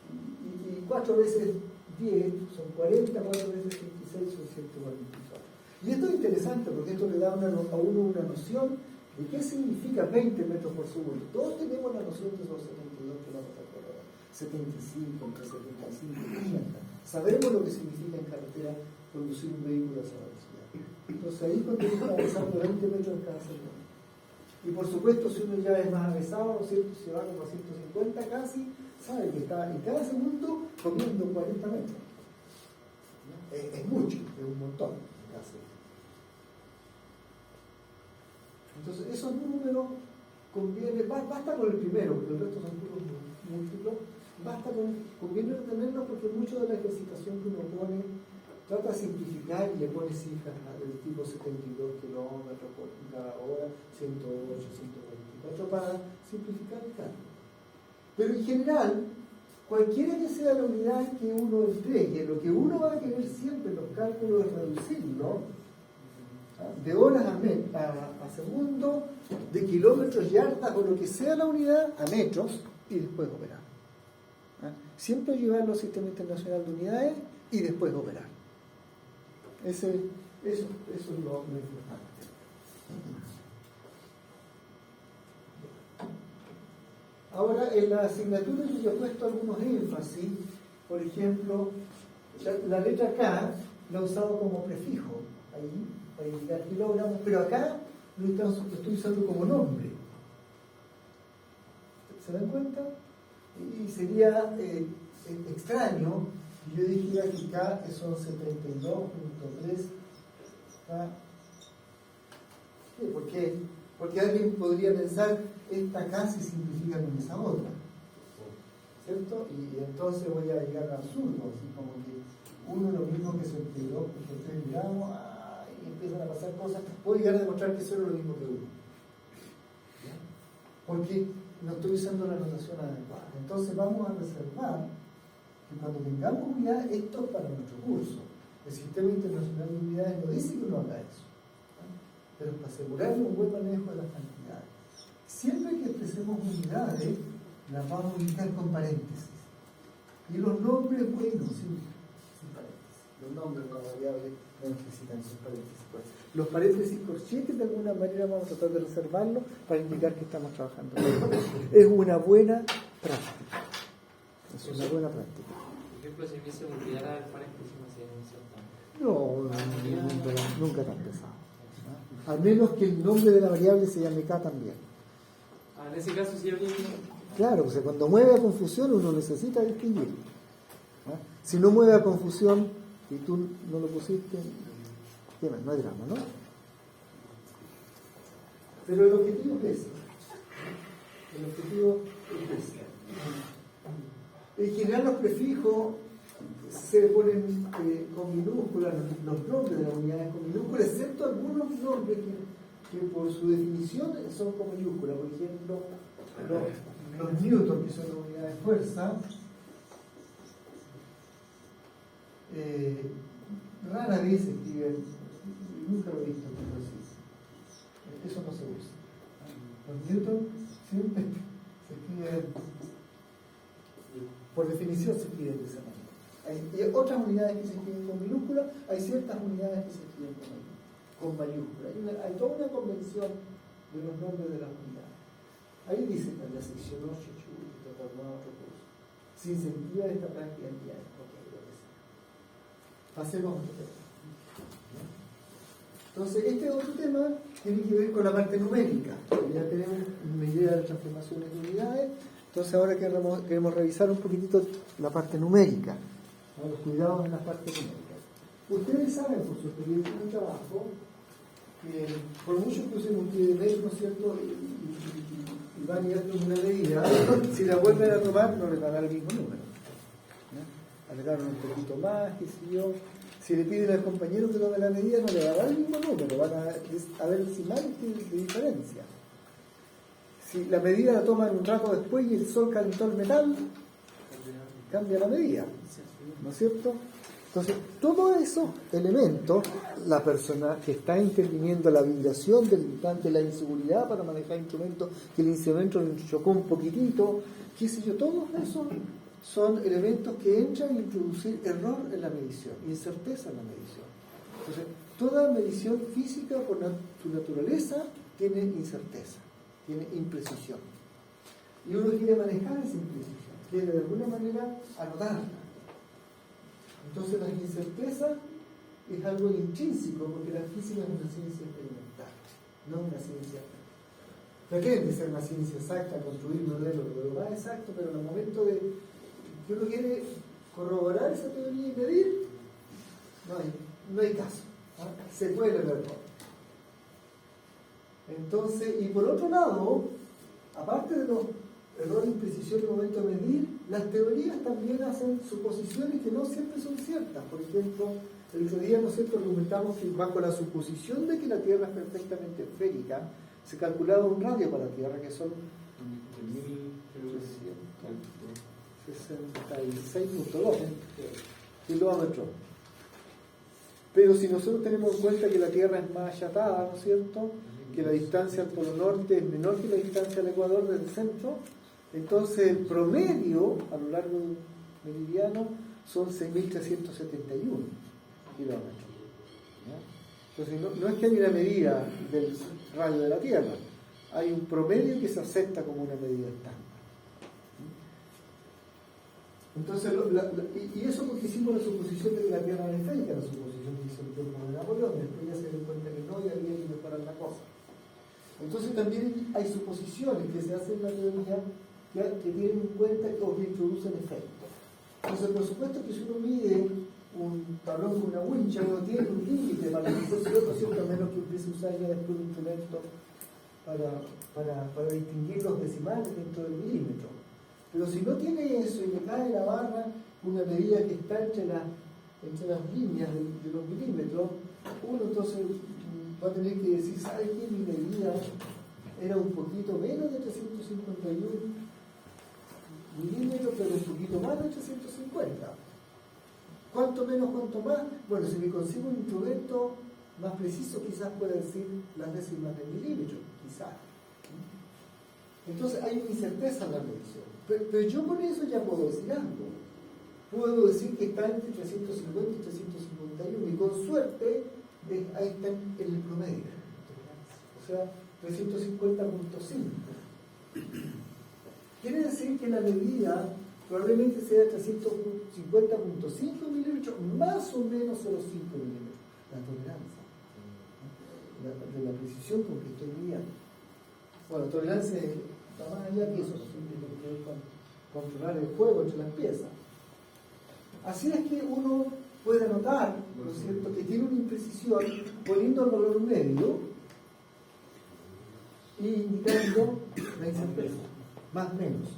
Y 4 veces 10 son 40, 4 veces 66 son 144. Y esto es interesante porque esto le da a uno una noción de qué significa 20 metros por segundo. Todos tenemos la noción de los 72 kilómetros por hora, 75, entre 75 y 80. Sabemos lo que significa en carretera conducir un vehículo a esa velocidad. Entonces ahí cuando uno está avanzando 20 metros en cada segundo. Y por supuesto, si uno ya es más avesado, ¿cierto? Se va como a 150 casi, sabe que está en cada segundo comiendo 40 metros. ¿No? Es mucho, es un montón en cada segundo. Entonces, esos números conviene, basta con el primero, porque el resto son puros múltiplos, conviene retenerlos porque mucho de la ejercitación que uno pone trata de simplificar y le pone cifras del tipo 72 kilómetros por cada hora, 108, 124, para simplificar el cálculo. Pero en general, cualquiera que sea la unidad que uno entregue, lo que uno va a querer siempre en los cálculos es reducirlo de horas a segundo, de kilómetros, yardas o lo que sea la unidad, a metros y después operar. Siempre llevarlo al Sistema Internacional de Unidades y después operar. Eso es lo importante. Ahora, en la asignatura yo he puesto algunos énfasis. Por ejemplo, la letra K la he usado como prefijo, ahí, para indicar kilogramos, pero acá lo estoy usando como nombre. ¿Se dan cuenta? Y sería extraño si yo dijera que K son 72.3 K. ¿Por qué? Porque alguien podría pensar, esta K se simplifica con esa otra, ¿cierto? Y entonces voy a llegar al absurdo, así como que 1 es lo mismo que 72.3 gramos, y empiezan a pasar cosas. Puedo llegar a demostrar que 0 es lo mismo que 1. Porque no estoy usando la notación adecuada. Entonces vamos a reservar que cuando tengamos unidades, esto es para nuestro curso. El Sistema Internacional de Unidades no dice que uno haga eso, pero para asegurar un buen manejo de las cantidades. Siempre que expresemos unidades, las vamos a indicar con paréntesis. Y los nombres, bueno, sin paréntesis. Los nombres de las variables no necesitan sus paréntesis. Pues, los paréntesis corchetes, de alguna manera, vamos a tratar de reservarlos para indicar que estamos trabajando. Es una buena práctica. Es una buena práctica. Por ejemplo, si me se olvidara el paréntesis, no sé, nunca tan pesado. ¿No? Al menos que el nombre de la variable se llame K también. En ese caso, sí habría que... Claro, porque cuando mueve a confusión uno necesita distinguirlo. ¿No? Si no mueve a confusión y tú no lo pusiste, no hay drama, ¿no? Pero el objetivo es ese. El objetivo es ese. En general los prefijos se ponen con minúsculas, los nombres de las unidades con minúsculas, excepto algunos nombres que por su definición son con mayúsculas. Por ejemplo, los newtons, que son las unidades de fuerza, rara vez se escriben, nunca lo he visto, pero sí. Eso no se usa. Los newtons siempre se escriben, por definición se escriben de esa manera. Hay otras unidades que se escriben con minúsculas, hay ciertas unidades que se escriben con mayúsculas. Hay toda una convención de los nombres de las unidades. Ahí dice en la sección 8, otro curso. Se incentiva esta práctica en día. Pasemos a otro tema. Entonces, este otro tema tiene que ver con la parte numérica. Ya tenemos una idea de transformaciones de unidades. Entonces, ahora queremos revisar un poquitito la parte numérica, ¿no? Los cuidados en la parte numérica. Ustedes saben por su experiencia en el trabajo que por mucho que usen un pie de metro, ¿no es cierto? Y van a ir con una medida, si la vuelven a tomar no les van a dar el mismo número, ¿no? Alargaron un poquito más, qué sé yo. Si le piden al compañero que tome la medida, no le va a dar el mismo número, van a haber decimales de diferencia. Si la medida la toman un rato después y el sol calentó el metal, cambia la medida, ¿no es cierto? Entonces, todos esos elementos, la persona que está interviniendo la vibración del instante, la inseguridad para manejar instrumentos, que el instrumento le chocó un poquitito, qué sé yo, todos esos son elementos que entran a introducir error en la medición, incerteza en la medición. Entonces, toda medición física por su naturaleza tiene incerteza, tiene imprecisión. Y uno quiere manejar esa imprecisión, quiere de alguna manera anotarla. Entonces la incerteza es algo intrínseco, porque la física es una ciencia experimental, no una ciencia. Pretende ser una ciencia exacta, construir modelos de lo más exacto, pero en el momento de que uno quiere corroborar esa teoría y medir, no hay caso. ¿Ah? Se puede el error. Entonces, y por otro lado, aparte de los errores de imprecisión en el momento de medir, las teorías también hacen suposiciones que no siempre son ciertas. Por ejemplo, el otro día, ¿no es cierto?, argumentamos que bajo la suposición de que la Tierra es perfectamente esférica, se calculaba un radio para la Tierra que son 66.2 kilómetros. Pero si nosotros tenemos en cuenta que la Tierra es más achatada, ¿no es cierto?, que la distancia al Polo Norte es menor que la distancia al Ecuador del centro, entonces el promedio a lo largo del meridiano son 6.371 kilómetros. ¿Ya? Entonces no es que hay una medida del radio de la Tierra, hay un promedio que se acepta como una medida estándar. Entonces, y eso porque hicimos la suposición de que la Tierra era esférica, la suposición que hizo el tiempo de Napoleón, después ya se dio cuenta que no, y había que mejorar la cosa. Entonces también hay suposiciones que se hacen en la teoría que tienen en cuenta o que introducen efectos. Entonces, por supuesto que si uno mide un tablón con una wincha, uno tiene un límite para que se lo ¿cierto? A menos que empiece a usar ya después un instrumento para distinguir los decimales dentro del milímetro. Pero si no tiene eso y le cae la barra una medida que está entre las líneas de los milímetros, uno entonces va a tener que decir, ¿sabe qué? Mi medida era un poquito menos de 351 milímetros, pero un poquito más de 350. ¿Cuánto menos, cuánto más? Bueno, si me consigo un instrumento más preciso, quizás pueda decir las décimas de milímetro, quizás. Entonces hay una incerteza en la medición. Pero yo con eso ya puedo decir algo. Puedo decir que está entre 350 y 351, y con suerte ahí está en el promedio. O sea, 350.5. Quiere decir que la medida probablemente sea 350.5 milímetros, más o menos 0,5 milímetros. La tolerancia. De la precisión con que estoy midiendo. Bueno, la tolerancia está más allá que eso, tiene que ver con controlar el juego entre las piezas. Así es que uno puede notar, ¿no es cierto?, que tiene una imprecisión poniendo el valor medio y indicando la incerteza. Más menos,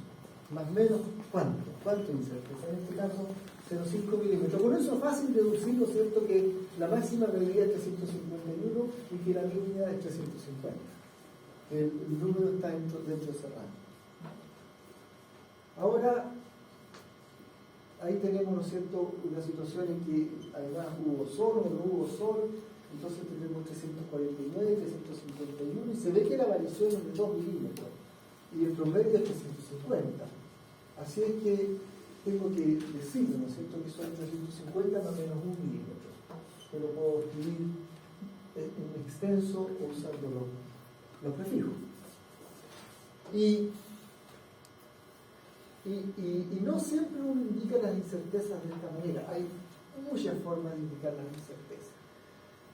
¿cuánto incerteza? En este caso, 0,5 milímetros. Por eso es fácil deducir, ¿no es cierto?, que la máxima medida es 351 y que la mínima es 350. El número está dentro de ese rango. Ahora, ahí tenemos, ¿no es cierto?, una situación en que además hubo sol o no hubo sol, entonces tenemos 349, 351, y se ve que la variación es de 2 milímetros, y el promedio es 350. Así es que tengo que decir, ¿no es cierto?, que son 350 más o menos 1 milímetro. Pero puedo escribir en extenso o usando los prefijos. Y no siempre uno indica las incertezas de esta manera. Hay muchas formas de indicar las incertezas.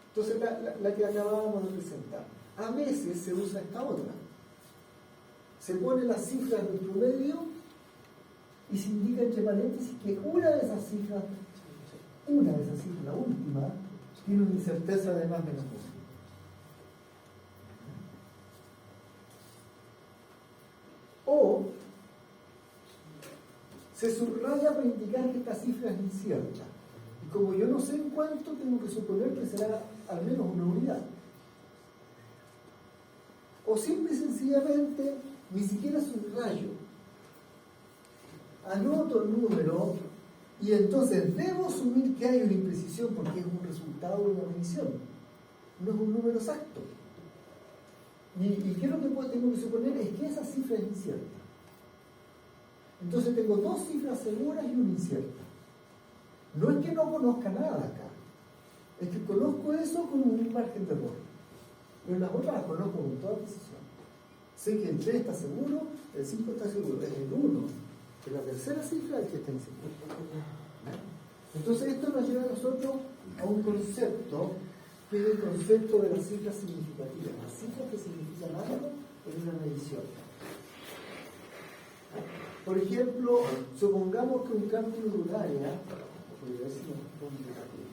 Entonces, la que acabábamos de presentar. A veces se usa esta otra. Se pone las cifras del promedio y se indica entre paréntesis que una de esas cifras, la última, tiene una incerteza de más o menos. O se subraya para indicar que esta cifra es incierta. Y como yo no sé en cuánto, tengo que suponer que será al menos una unidad. O simple y sencillamente, ni siquiera subrayo. Anoto el número Y entonces debo asumir que hay una imprecisión porque es un resultado de una medición, no es un número exacto. ¿Y qué es lo que tengo que suponer? Es que esa cifra es incierta. Entonces tengo dos cifras seguras y una incierta. No es que no conozca nada acá, es que conozco eso con un margen de error. Pero las otras las conozco con toda precisión. Sé que el 3 está seguro, el 5 está seguro, es el 1, que la tercera cifra es que está inseguro. Entonces esto nos lleva a nosotros a un concepto, que es el concepto de las cifras significativas, las cifras que significan algo en una medición. Por ejemplo, supongamos que un cálculo de un área, voy a ver si nos responde rápido.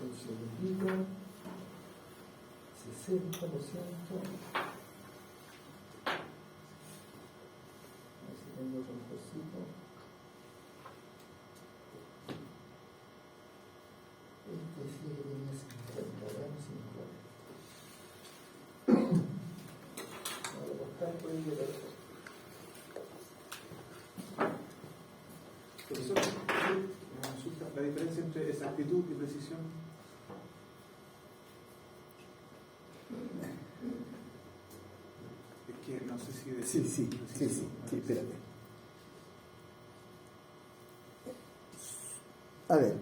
Un segundito, 60%. A ver si tengo otro mejorcito. Este sí que tiene 50, veamos si me acuerdo. Voy a buscar por ahí de la... Profesor, una consulta. La diferencia entre exactitud y precisión. Es que no sé si decir Sí, espérate. A ver,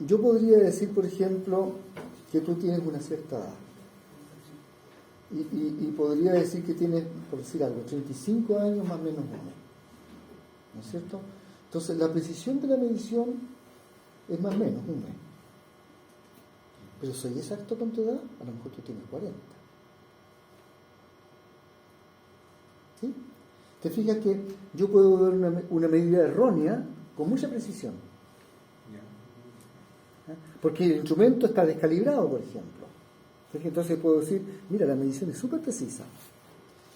yo podría decir, por ejemplo, que tú tienes una cierta edad. Y podría decir que tienes, por decir algo, 35 años más o menos uno. ¿No es cierto? Entonces, la precisión de la medición es más o menos un mes. Pero soy exacto con tu edad, a lo mejor tú tienes 40. ¿Sí? Te fijas que yo puedo ver una medida errónea con mucha precisión. ¿Ah? Porque el instrumento está descalibrado, por ejemplo. Entonces puedo decir, mira, la medición es súper precisa.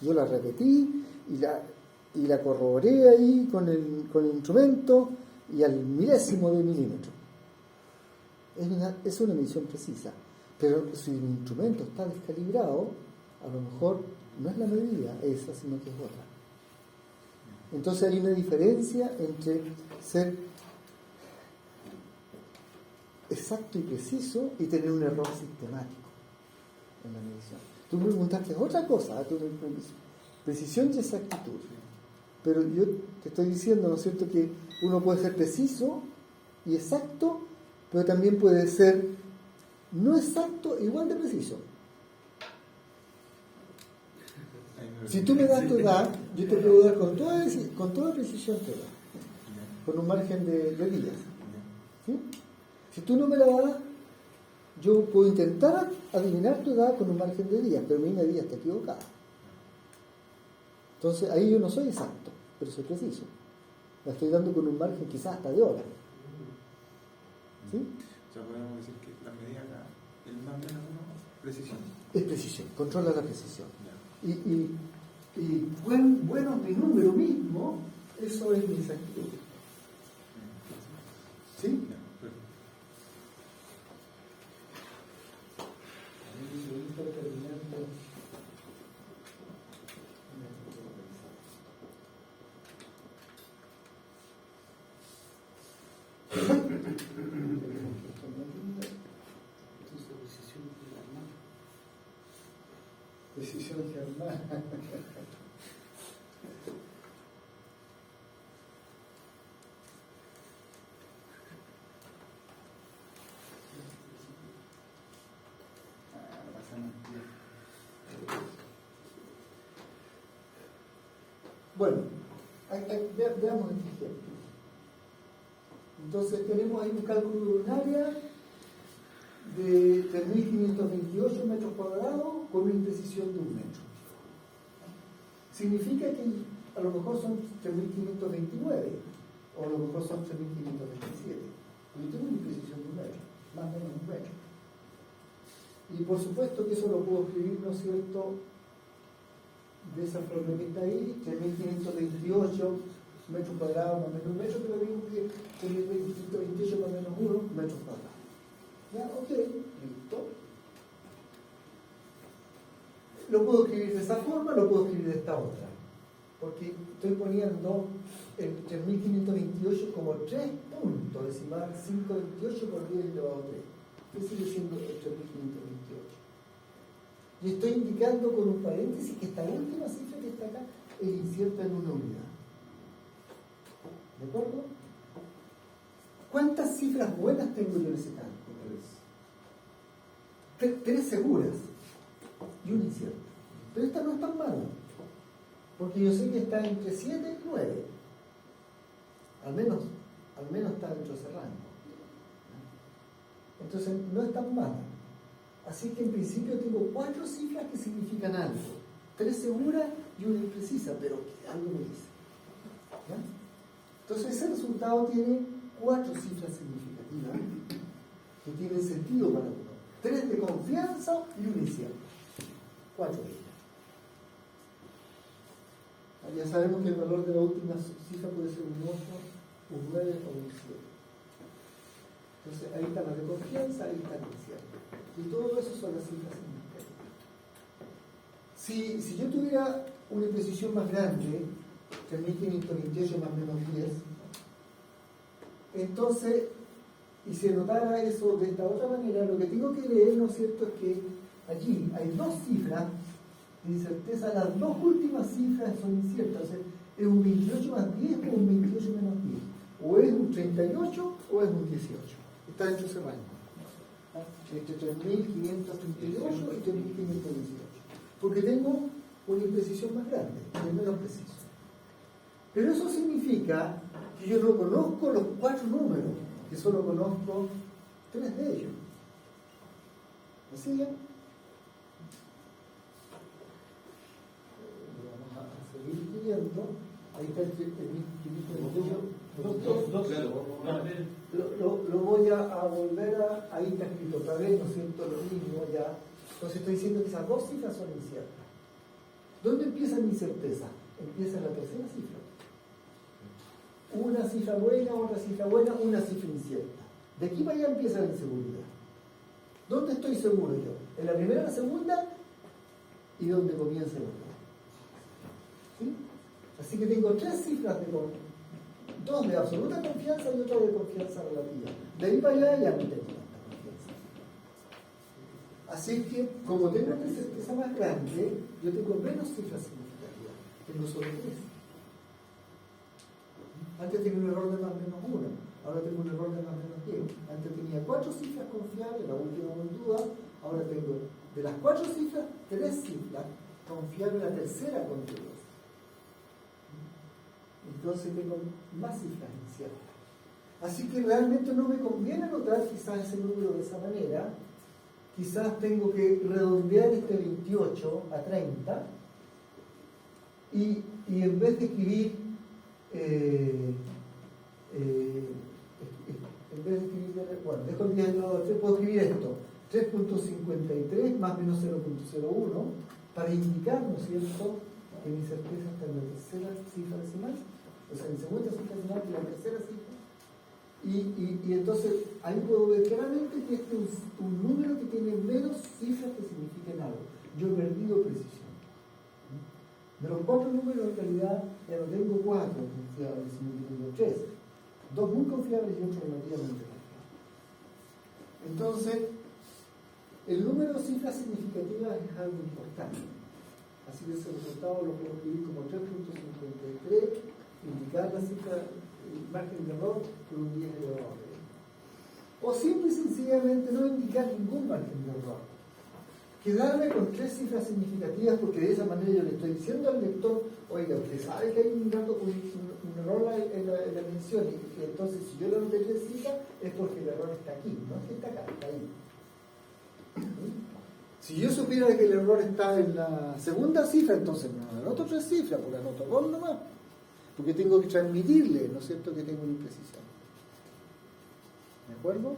Yo la repetí y la corroboré ahí con el instrumento y al milésimo de milímetro. Es una medición precisa. Pero si el instrumento está descalibrado, a lo mejor no es la medida esa, sino que es otra. Entonces hay una diferencia entre ser exacto y preciso y tener un error sistemático en la medición. Tú me preguntaste otra cosa, precisión y exactitud. Pero yo te estoy diciendo, ¿no es cierto?, que uno puede ser preciso y exacto, pero también puede ser no exacto, igual de preciso. Si tú me das tu edad, yo te puedo dar con toda precisión tu edad, con un margen de días. ¿Sí? Si tú no me la das, yo puedo intentar adivinar tu edad con un margen de días, pero mi medida está equivocada. Entonces ahí yo no soy exacto, pero soy preciso. La estoy dando con un margen quizás hasta de horas. ¿Sí? O sea, podemos decir que la medida acá, el más o menos uno, precisión. Es precisión, controla la precisión. Y bueno, mi número mismo, eso es mi exactitud. ¿Sí? Ya, perfecto. Decisión germana. Bueno, veamos este ejemplo. Entonces tenemos ahí un cálculo de un área de 3.528 metros cuadrados con una imprecisión de 1 metro. Significa que a lo mejor son 3.529 o a lo mejor son 3.527. Yo tengo una imprecisión de 1 metro, más o menos 1 metro. Y por supuesto que eso lo puedo escribir, ¿no es cierto?, de esa forma que está ahí, 3.528 metros cuadrados más o menos 1 metro, pero digo que 3.528 más o menos 1 metros cuadrados. Ya, ok, listo. Lo puedo escribir de esa forma, lo puedo escribir de esta otra. porque estoy poniendo el 3528 como 3 puntos, decimal 528 por 10 elevado a 3. ¿Qué sigue siendo el 3528? Y estoy indicando con un paréntesis que esta última cifra que está acá es incierta en una unidad. ¿De acuerdo? ¿Cuántas cifras buenas tengo yo en ese cálculo? 3 seguras y una incierta. Pero esta no es tan mala, porque yo sé que está entre 7 y 9. Al menos está dentro de ese rango. Entonces no es tan mala. Así que en principio tengo 4 cifras que significan algo. 3 seguras y una imprecisa, pero que algo me dice. ¿Ya? Entonces ese resultado tiene 4 cifras significativas que tienen sentido para uno. 3 de confianza y una incierta. 4 de ellas. Ya sabemos que el valor de la última cifra puede ser un 8, un 9 o un 7. Entonces ahí está la de confianza, ahí está la incierta. Y todo eso son las cifras significativas. Si yo tuviera una imprecisión más grande, 3528 más menos 10, entonces, y se notara eso de esta otra manera, lo que tengo que leer, ¿no es cierto?, es que allí hay 2 cifras de incerteza, las 2 últimas cifras son inciertas. O sea, es un 28 más 10 o un 28 menos 10. O es un 38 o es un 18. Está dentro de ese rango. Entre 3.538 y 3.518. Porque tengo una imprecisión más grande, es menos preciso. Pero eso significa que yo no conozco los 4 números, que solo conozco 3 de ellos. ¿Me siguen? Vamos a seguir leyendo. Ahí está el 1528. Lo voy a volver a. Ahí está escrito otra vez, ¿no es cierto? Lo mismo ya. Entonces estoy diciendo que esas 2 cifras son inciertas. ¿Dónde empieza mi incerteza? Empieza en la tercera cifra. Una cifra buena, otra cifra buena, una cifra incierta. De aquí para allá empieza la inseguridad. ¿Dónde estoy seguro yo? ¿En la primera, la segunda? ¿Y dónde comienza el otro? ¿Sí? Así que tengo 3 cifras de confianza. 2 de absoluta confianza y otra de confianza relativa. De ahí para allá ya no tengo tanta confianza. Así que, como tengo una certeza más grande, yo tengo menos cifras significativas. Tengo solo 3. Antes tenía un error de más menos 1, ahora tengo un error de más menos 10. Antes tenía 4 cifras confiables, la última con duda, ahora tengo de las 4 cifras, 3 cifras confiables, la tercera con dudas. Entonces tengo más cifras inciertas. Así que realmente no me conviene anotar quizás ese número de esa manera. Quizás tengo que redondear este 28 a 30 y en vez de escribir bueno, dejo el 10 al lado del 3, puedo escribir esto 3.53 más menos 0.01 para indicar, ¿no es cierto?, que mi certeza está en la tercera cifra decimal, o sea, en la segunda cifra decimal que la tercera cifra, y entonces ahí puedo ver claramente que este es un número que tiene menos cifras que signifiquen algo. Yo he perdido precisión. De los 4 números en realidad ya no tengo 4 confiables, sino que tengo 3. 2 muy confiables y 8 relativamente confiables. Entonces, el número de cifras significativas es algo importante. Así que ese resultado lo puedo escribir como 3.53, indicar la cifra, el margen de error por un 10 elevado a 3. O simple y sencillamente no indicar ningún margen de error. Quedarme con 3 cifras significativas, porque de esa manera yo le estoy diciendo al lector, oiga, usted sabe que hay un error en la mención, y entonces si yo le doy 3 cifras es porque el error está aquí, no es que está acá, está ahí. Si yo supiera que el error está en la segunda cifra, entonces no anoto 3 cifras, porque anoto 2 nomás, porque tengo que transmitirle, ¿no es cierto?, que tengo una imprecisión. ¿De acuerdo?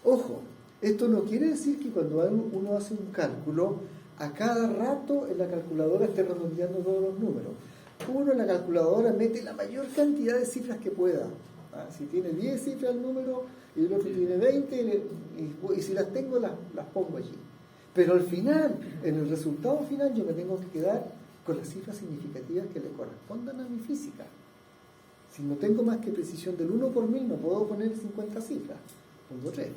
Ojo, esto no quiere decir que cuando uno hace un cálculo, a cada rato en la calculadora esté redondeando todos los números. Uno en la calculadora mete la mayor cantidad de cifras que pueda. Si tiene 10 cifras el número y el otro tiene 20, y si las tengo las pongo allí. Pero al final, en el resultado final, yo me tengo que quedar con las cifras significativas que le correspondan a mi física. Si no tengo más que precisión del 1 por 1000, no puedo poner 50 cifras, pongo 3.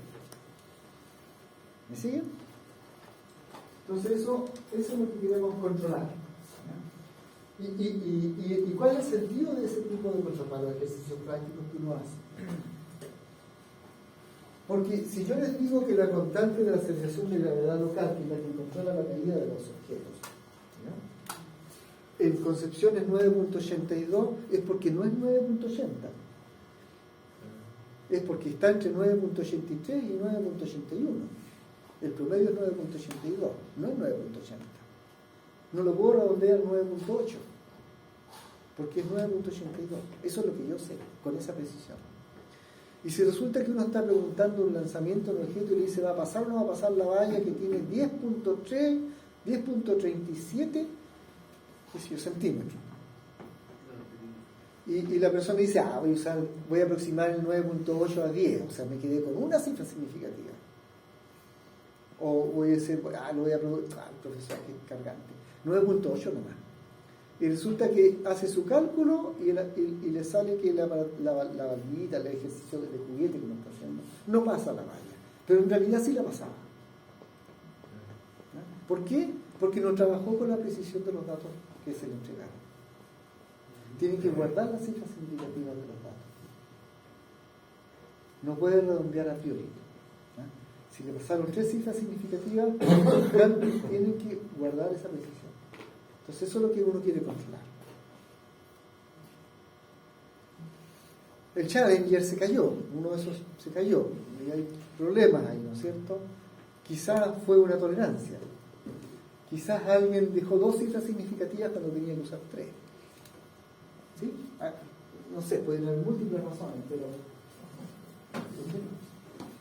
¿Me siguen? Entonces eso es lo que queremos controlar. ¿Y cuál es el sentido de ese tipo de control para los ejercicios prácticos que uno hace? Porque si yo les digo que la constante de la aceleración de gravedad local, que es la que controla la caída de los objetos, ¿ya? En Concepción es 9.82, es porque no es 9.80. Es porque está entre 9.83 y 9.81. El promedio es 9.82, no es 9.80. No lo puedo redondear 9.8, porque es 9.82. Eso es lo que yo sé, con esa precisión. Y si resulta que uno está preguntando un lanzamiento en objeto y le dice, ¿va a pasar o no va a pasar la valla que tiene 10.3, 10.37 centímetros? Y la persona dice, voy a aproximar el 9.8 a 10, o sea, me quedé con una cifra significativa. O voy a decir, lo voy a producir, profesor, que es cargante. 9.8 nomás. Y resulta que hace su cálculo y le sale que la valvita, el ejercicio de juguete que uno está haciendo, no pasa la valla. Pero en realidad sí la pasaba. ¿No? ¿Por qué? Porque no trabajó con la precisión de los datos que se le entregaron. Tienen que guardar las cifras significativas de los datos. No puede redondear a priori. ¿No? Si le pasaron 3 cifras significativas, tienen que guardar esa precisión. Entonces eso es lo que uno quiere controlar. El Challenger se cayó, uno de esos se cayó, y hay problemas ahí, ¿no es cierto? Quizás fue una tolerancia. Quizás alguien dejó 2 cifras significativas cuando tenía que usar 3. ¿Sí? No sé, pueden haber múltiples razones, pero...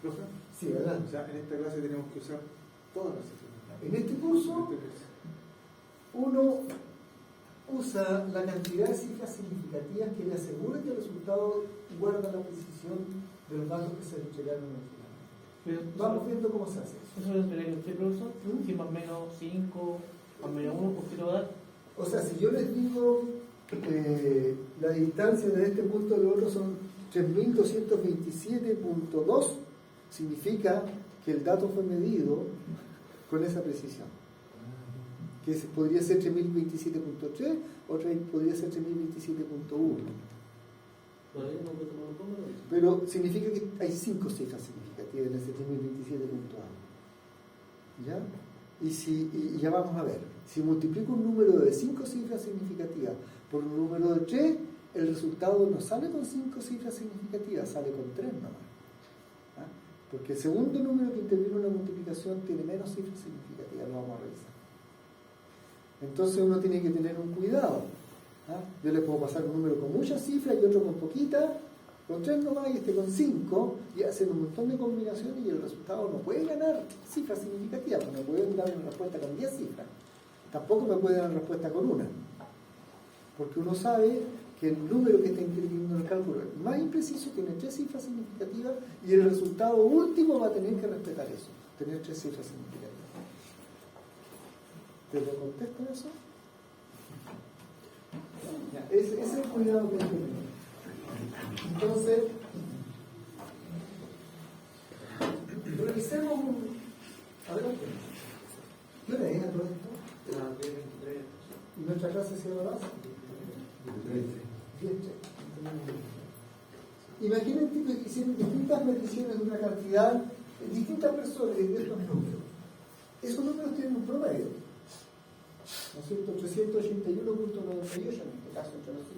¿Profe? Sí, ¿verdad? O sea, en esta clase tenemos que usar todas las cifras. En este curso, uno usa la cantidad de cifras significativas que le aseguren que el resultado guarda la precisión de los datos que se le entregaron originalmente. Vamos viendo cómo se hace eso. Eso lo explicaría usted, profesor. Si más o menos 5, más o menos 1, ¿por qué lo da? O sea, si yo les digo la distancia de este punto al otro son 3227.2, significa que el dato fue medido con esa precisión. Que podría ser 3027.3 o podría ser 3027.1. Pero significa que hay 5 cifras significativas en ese 3027.1. ¿Ya? Y ya vamos a ver. Si multiplico un número de 5 cifras significativas por un número de 3, el resultado no sale con 5 cifras significativas, sale con 3 nomás. ¿Ah? Porque el segundo número que interviene en una multiplicación tiene menos cifras significativas, lo vamos a revisar. Entonces uno tiene que tener un cuidado. ¿Ah? Yo les puedo pasar un número con muchas cifras y otro con poquitas, con 3 nomás y este con 5, y hacen un montón de combinaciones y el resultado no puede ganar cifras significativas, no pueden dar una respuesta con 10 cifras, tampoco me puede dar una respuesta con una, porque uno sabe que el número que está interviniendo en el cálculo es más impreciso, tiene 3 cifras significativas y el resultado último va a tener que respetar eso, tener 3 cifras significativas. ¿Te lo contesto eso? Ya, ese es el cuidado que hay que tener. Entonces, revisemos adelante. ¿Qué hora es a todo esto? ¿Y nuestra clase se llama más? 10:30. Imaginen que hicieron distintas mediciones de una cantidad de distintas personas de estos números. Esos números tienen un promedio, ¿no es cierto? 381.98 en este caso entre los 5.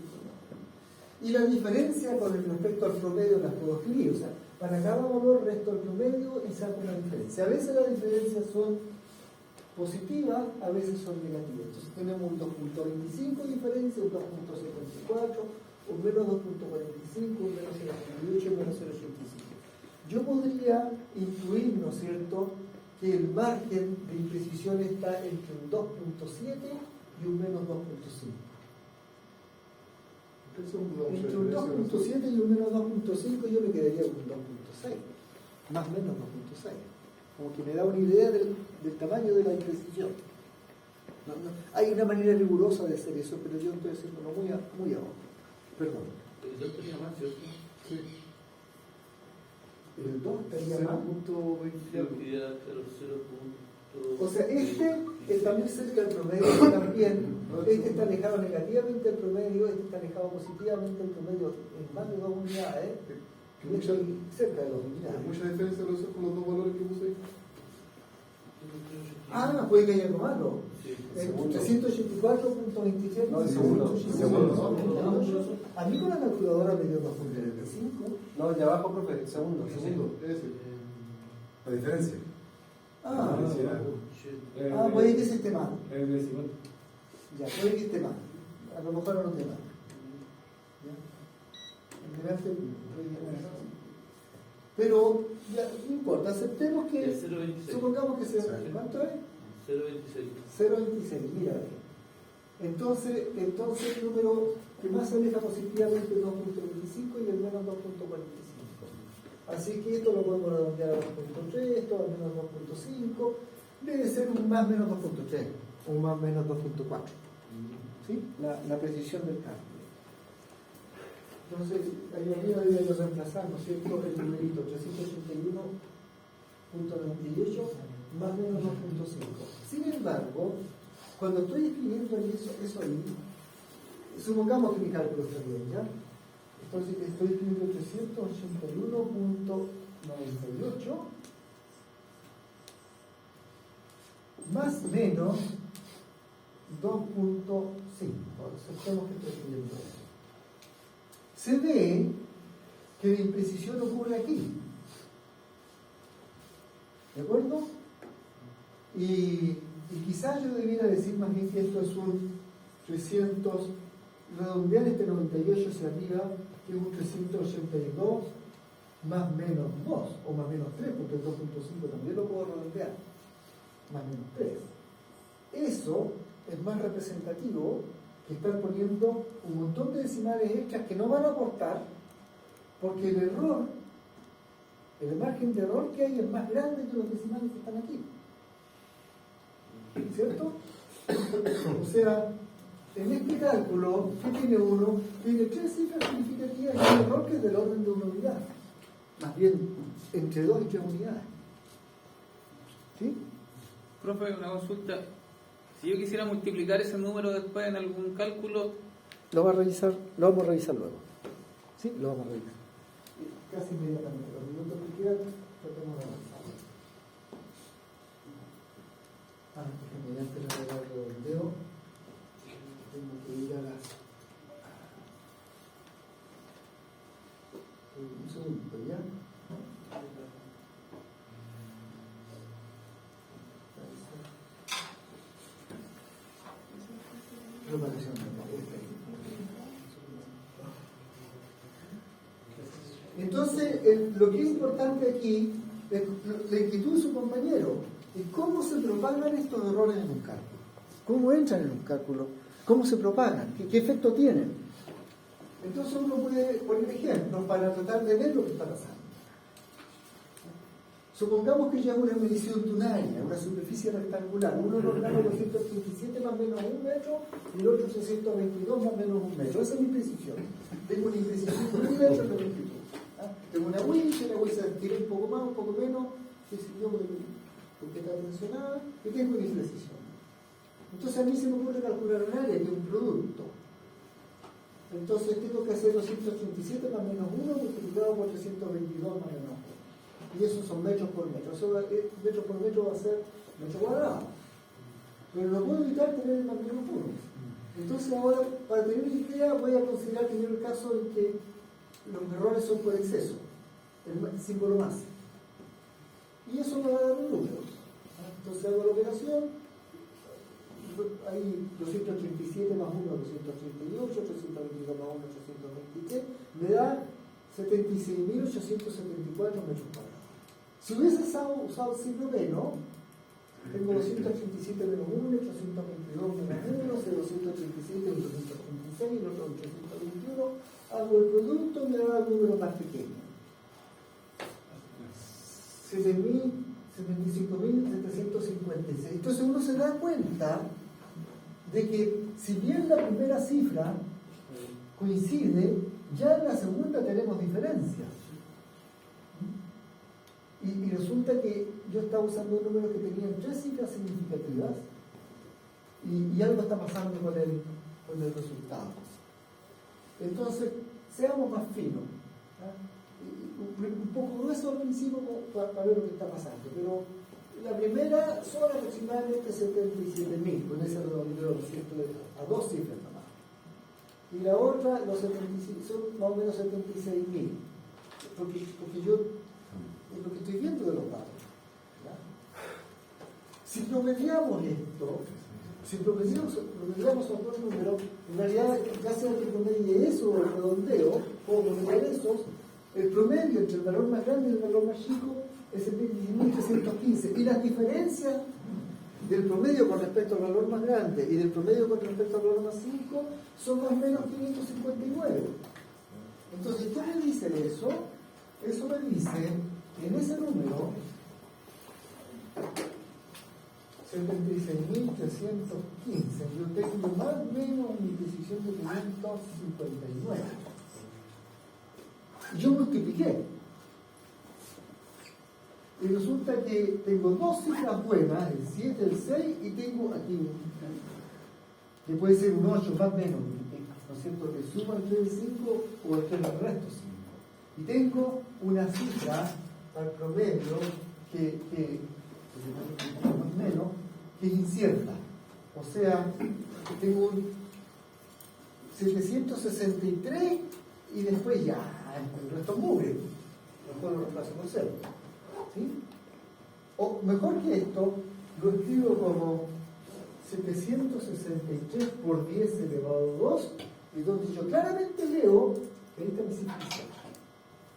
Y la diferencia con respecto al promedio las puedo escribir, o sea, para cada valor resto el promedio y saco una diferencia. A veces las diferencias son positivas, a veces son negativas. Entonces tenemos un 2.25 de diferencia, un 2.74, un menos 2.45, un menos 0.88, un menos 0.85. Yo podría intuir, ¿no es cierto?, que el margen de imprecisión está entre un 2.7 y un menos 2.5. Entre un 2.7 y un menos 2.5 yo me quedaría con un 2.6, más o menos 2.6, como que me da una idea del tamaño de la imprecisión. Hay una manera rigurosa de hacer eso, pero yo estoy haciéndolo muy abajo. Perdón. Yo tenía más, ¿cierto? Sí. El 2 estaría más. 0.20. O sea, este está muy cerca del promedio también. Este está alejado negativamente del promedio, este está alejado positivamente del promedio en más de 2 unidades. Que mucha, Y cerca de 2 unidades. mucha diferencia lo uso con los dos valores que puse ahí. Ah, puede que haya algo malo. Sí. 384.27. No, el segundo. A mí con la calculadora me dio 2.25. No, el de abajo, profe, el segundo. Segundo, ese. La diferencia. Ah, Ah, puede que se esté mal. El decimal. Ya, puede que esté mal. A lo mejor no esté mal. ¿Ya? En delante, puede que no. Pero, ya, no importa, aceptemos que. El 0.26. Supongamos que sea. ¿Cuánto es? 0.26. 0.26, mira. Entonces el número que más se aleja positivamente es 2.25 y el menos 2.45. Así que esto lo podemos redondear a 2.3, esto a menos 2.5, debe ser un más menos 2.3 o un más menos 2.4. ¿Sí? La precisión del cálculo. Entonces, ahí arriba debe reemplazar, ¿no es cierto?, el numerito 381.98 más menos 2.5. Sin embargo, cuando estoy escribiendo eso ahí, supongamos que mi cálculo está bien, ¿ya? Entonces estoy escribiendo 381.98 más menos 2.5. Aceptemos que estoy escribiendo eso. Se ve que la imprecisión ocurre aquí. ¿De acuerdo? Y quizás yo debiera decir más bien que esto es un 300, redondear este 98 hacia arriba, que es un 382 más menos 2, o más menos 3, porque el 2.5 también lo puedo redondear, más menos 3. Eso es más representativo que estar poniendo un montón de decimales extras que no van a aportar, porque el error, el margen de error que hay es más grande que los decimales que están aquí. ¿Cierto? O sea, en este cálculo, ¿qué tiene uno? Tiene 3 cifras significativas y un error que es del orden de una unidad. Más bien, entre 2 y 3 unidades. ¿Sí? Profe, una consulta. Si yo quisiera multiplicar ese número después en algún cálculo, Lo vamos a revisar luego. ¿Sí? Lo vamos a revisar. Casi inmediatamente. Los minutos que quedan, tratemos de avanzar. Déjame antes de dar el redondeo. Tengo que ir a las. Un segundo, ¿ya? Preparación mental. Entonces, lo que es importante aquí es la inquietud de su compañero. ¿Y cómo se propagan estos errores en un cálculo? ¿Cómo entran en un cálculo? ¿Cómo se propagan? ¿Qué efecto tienen? Entonces uno puede poner ejemplos para tratar de ver lo que está pasando. Supongamos que yo hago una medición de un área, una superficie rectangular. Uno lo grabo 237 más o menos 1 metro y el otro 622 más o menos 1 metro. Esa es mi precisión. Tengo una imprecisión de 1 metro de longitud. Tengo una winch, la winch se tira un poco más, un poco menos, qué sé yo, porque está tensionada, y tengo una imprecisión. Entonces a mí se me ocurre calcular un área de un producto. Entonces tengo que hacer 237 más menos 1 multiplicado por 322 más menos 1. Y esos son metros por metro. Eso metro por metro va a ser metro cuadrado. Pero no puedo evitar tener el más menos 1. Entonces ahora, para tener una idea, voy a considerar primero el caso en que los errores son por exceso. El símbolo más. Y eso me va a dar un número. Entonces hago la operación. Hay 237 más 1, 238, 322 más 1, 323, me da 76.874 metros cuadrados. Si hubiese usado el signo menos, tengo 237 menos 1, 822 menos 1, 237 y 236, el otro 821, hago el producto y me da el número más pequeño. 75.756. Entonces uno se da cuenta de que si bien la primera cifra coincide, ya en la segunda tenemos diferencias. Y resulta que yo estaba usando un número que tenía 3 cifras significativas y algo está pasando con el resultado. Entonces, seamos más finos. Un poco grueso al principio para ver lo que está pasando, pero la primera son aproximadamente 77.000, con ese redondeo, ¿cierto?, a 2 cifras nomás. Y la otra, los 75, son más o menos 76.000, porque yo es lo que estoy viendo de los datos. ¿Ya? Si promediamos esto, si promediamos a dos números, en realidad, ya sea que promedie eso o el redondeo, o promediar esos, el promedio entre el valor más grande y el valor más chico es el 10.315. Y las diferencias del promedio con respecto al valor más grande y del promedio con respecto al valor más 5 son más o menos 559. Entonces, ¿qué me dice eso? Eso me dice que en ese número 76.315 yo tengo más o menos mi precisión de 559. Yo multipliqué y resulta que tengo 2 cifras buenas, el 7, el 6, y tengo aquí que puede ser un 8 más o menos, ¿no es cierto?, que suma entre el 5 o entre el resto 5, y tengo una cifra al promedio que más o menos, que es incierta, o sea, que tengo un 763 y después ya el resto mugre, mejor lo reemplazo por 0. ¿Sí? O mejor que esto, lo escribo como 763 por 10 elevado a 2, y donde yo claramente leo que ahí está mi simplicidad.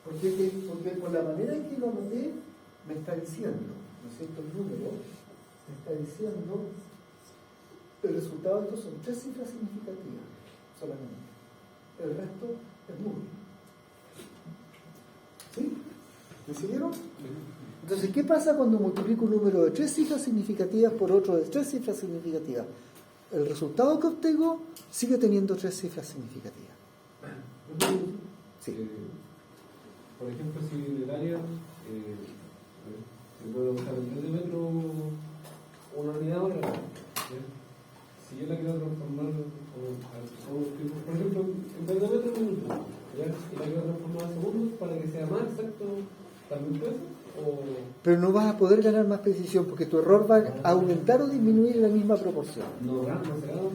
Porque por la manera en que lo anoté, me está diciendo, ¿no es cierto?, el número, me está diciendo el resultado de esto son 3 cifras significativas solamente. El resto es nulo. ¿Sí? ¿Me siguieron? Entonces, ¿qué pasa cuando multiplico un número de 3 cifras significativas por otro de 3 cifras significativas? El resultado que obtengo sigue teniendo 3 cifras significativas. Sí. Por ejemplo, si el área se puede usar en centímetro una unidad o la si yo la quiero transformar por ejemplo, en vez de metro minuto, y la quiero transformar a segundos para que sea más exacto, ¿también puede? Pero no vas a poder ganar más precisión porque tu error va a aumentar o disminuir en la misma proporción. No ganas, no.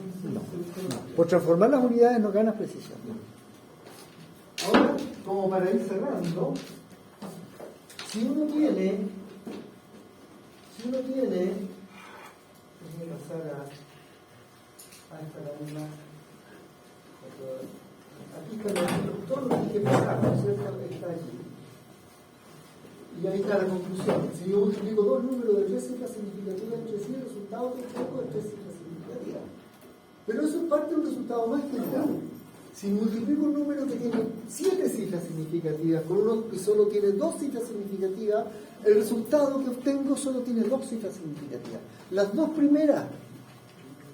Por transformar las unidades no ganas precisión. Ahora, como para ir cerrando, si uno tiene, déjame pasar a esta lámina. Aquí está todo lo que hay que pasar, ¿no es cierto? Está aquí. Y ahí está la conclusión. Si yo multiplico 2 números de 3 cifras significativas entre sí, el resultado que tengo es 3 cifras significativas. Pero eso es parte de un resultado más general. Si multiplico un número que tiene 7 cifras significativas con uno que solo tiene 2 cifras significativas, el resultado que obtengo solo tiene 2 cifras significativas. Las 2 primeras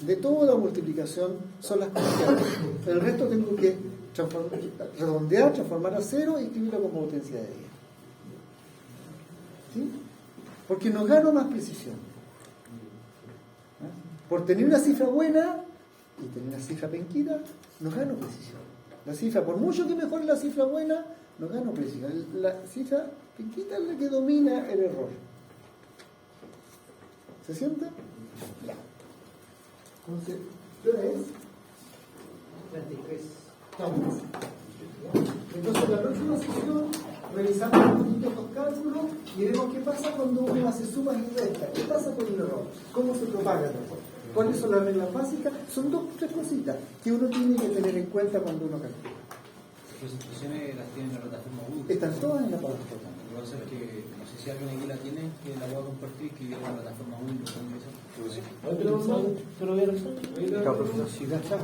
de toda la multiplicación son las cruciales. El resto tengo que redondear, transformar a 0 y escribirlo como potencia de 10. ¿Sí? Porque no gano más precisión. Por tener una cifra buena y tener una cifra penquita, no gano precisión. La cifra, por mucho que mejore la cifra buena, no gano precisión. La cifra penquita es la que domina el error. ¿Se siente? Ya. Entonces, ¿qué hora es? 33. Entonces, la próxima sesión revisamos un poquito estos cálculos y veremos qué pasa cuando uno hace sumas y restas. ¿Qué pasa con el error? ¿Cómo se propaga el error? ¿Cuáles son las reglas básicas? Son 2 o 3 cositas que uno tiene que tener en cuenta cuando uno calcula. Las instrucciones las tiene en la plataforma Google. Están todas en la plataforma. Lo que pasa es que no sé si alguien aquí la tiene, que la voy a compartir, que viene en la plataforma Google. Pero voy a resolver. Ahí la- Sí, ya está.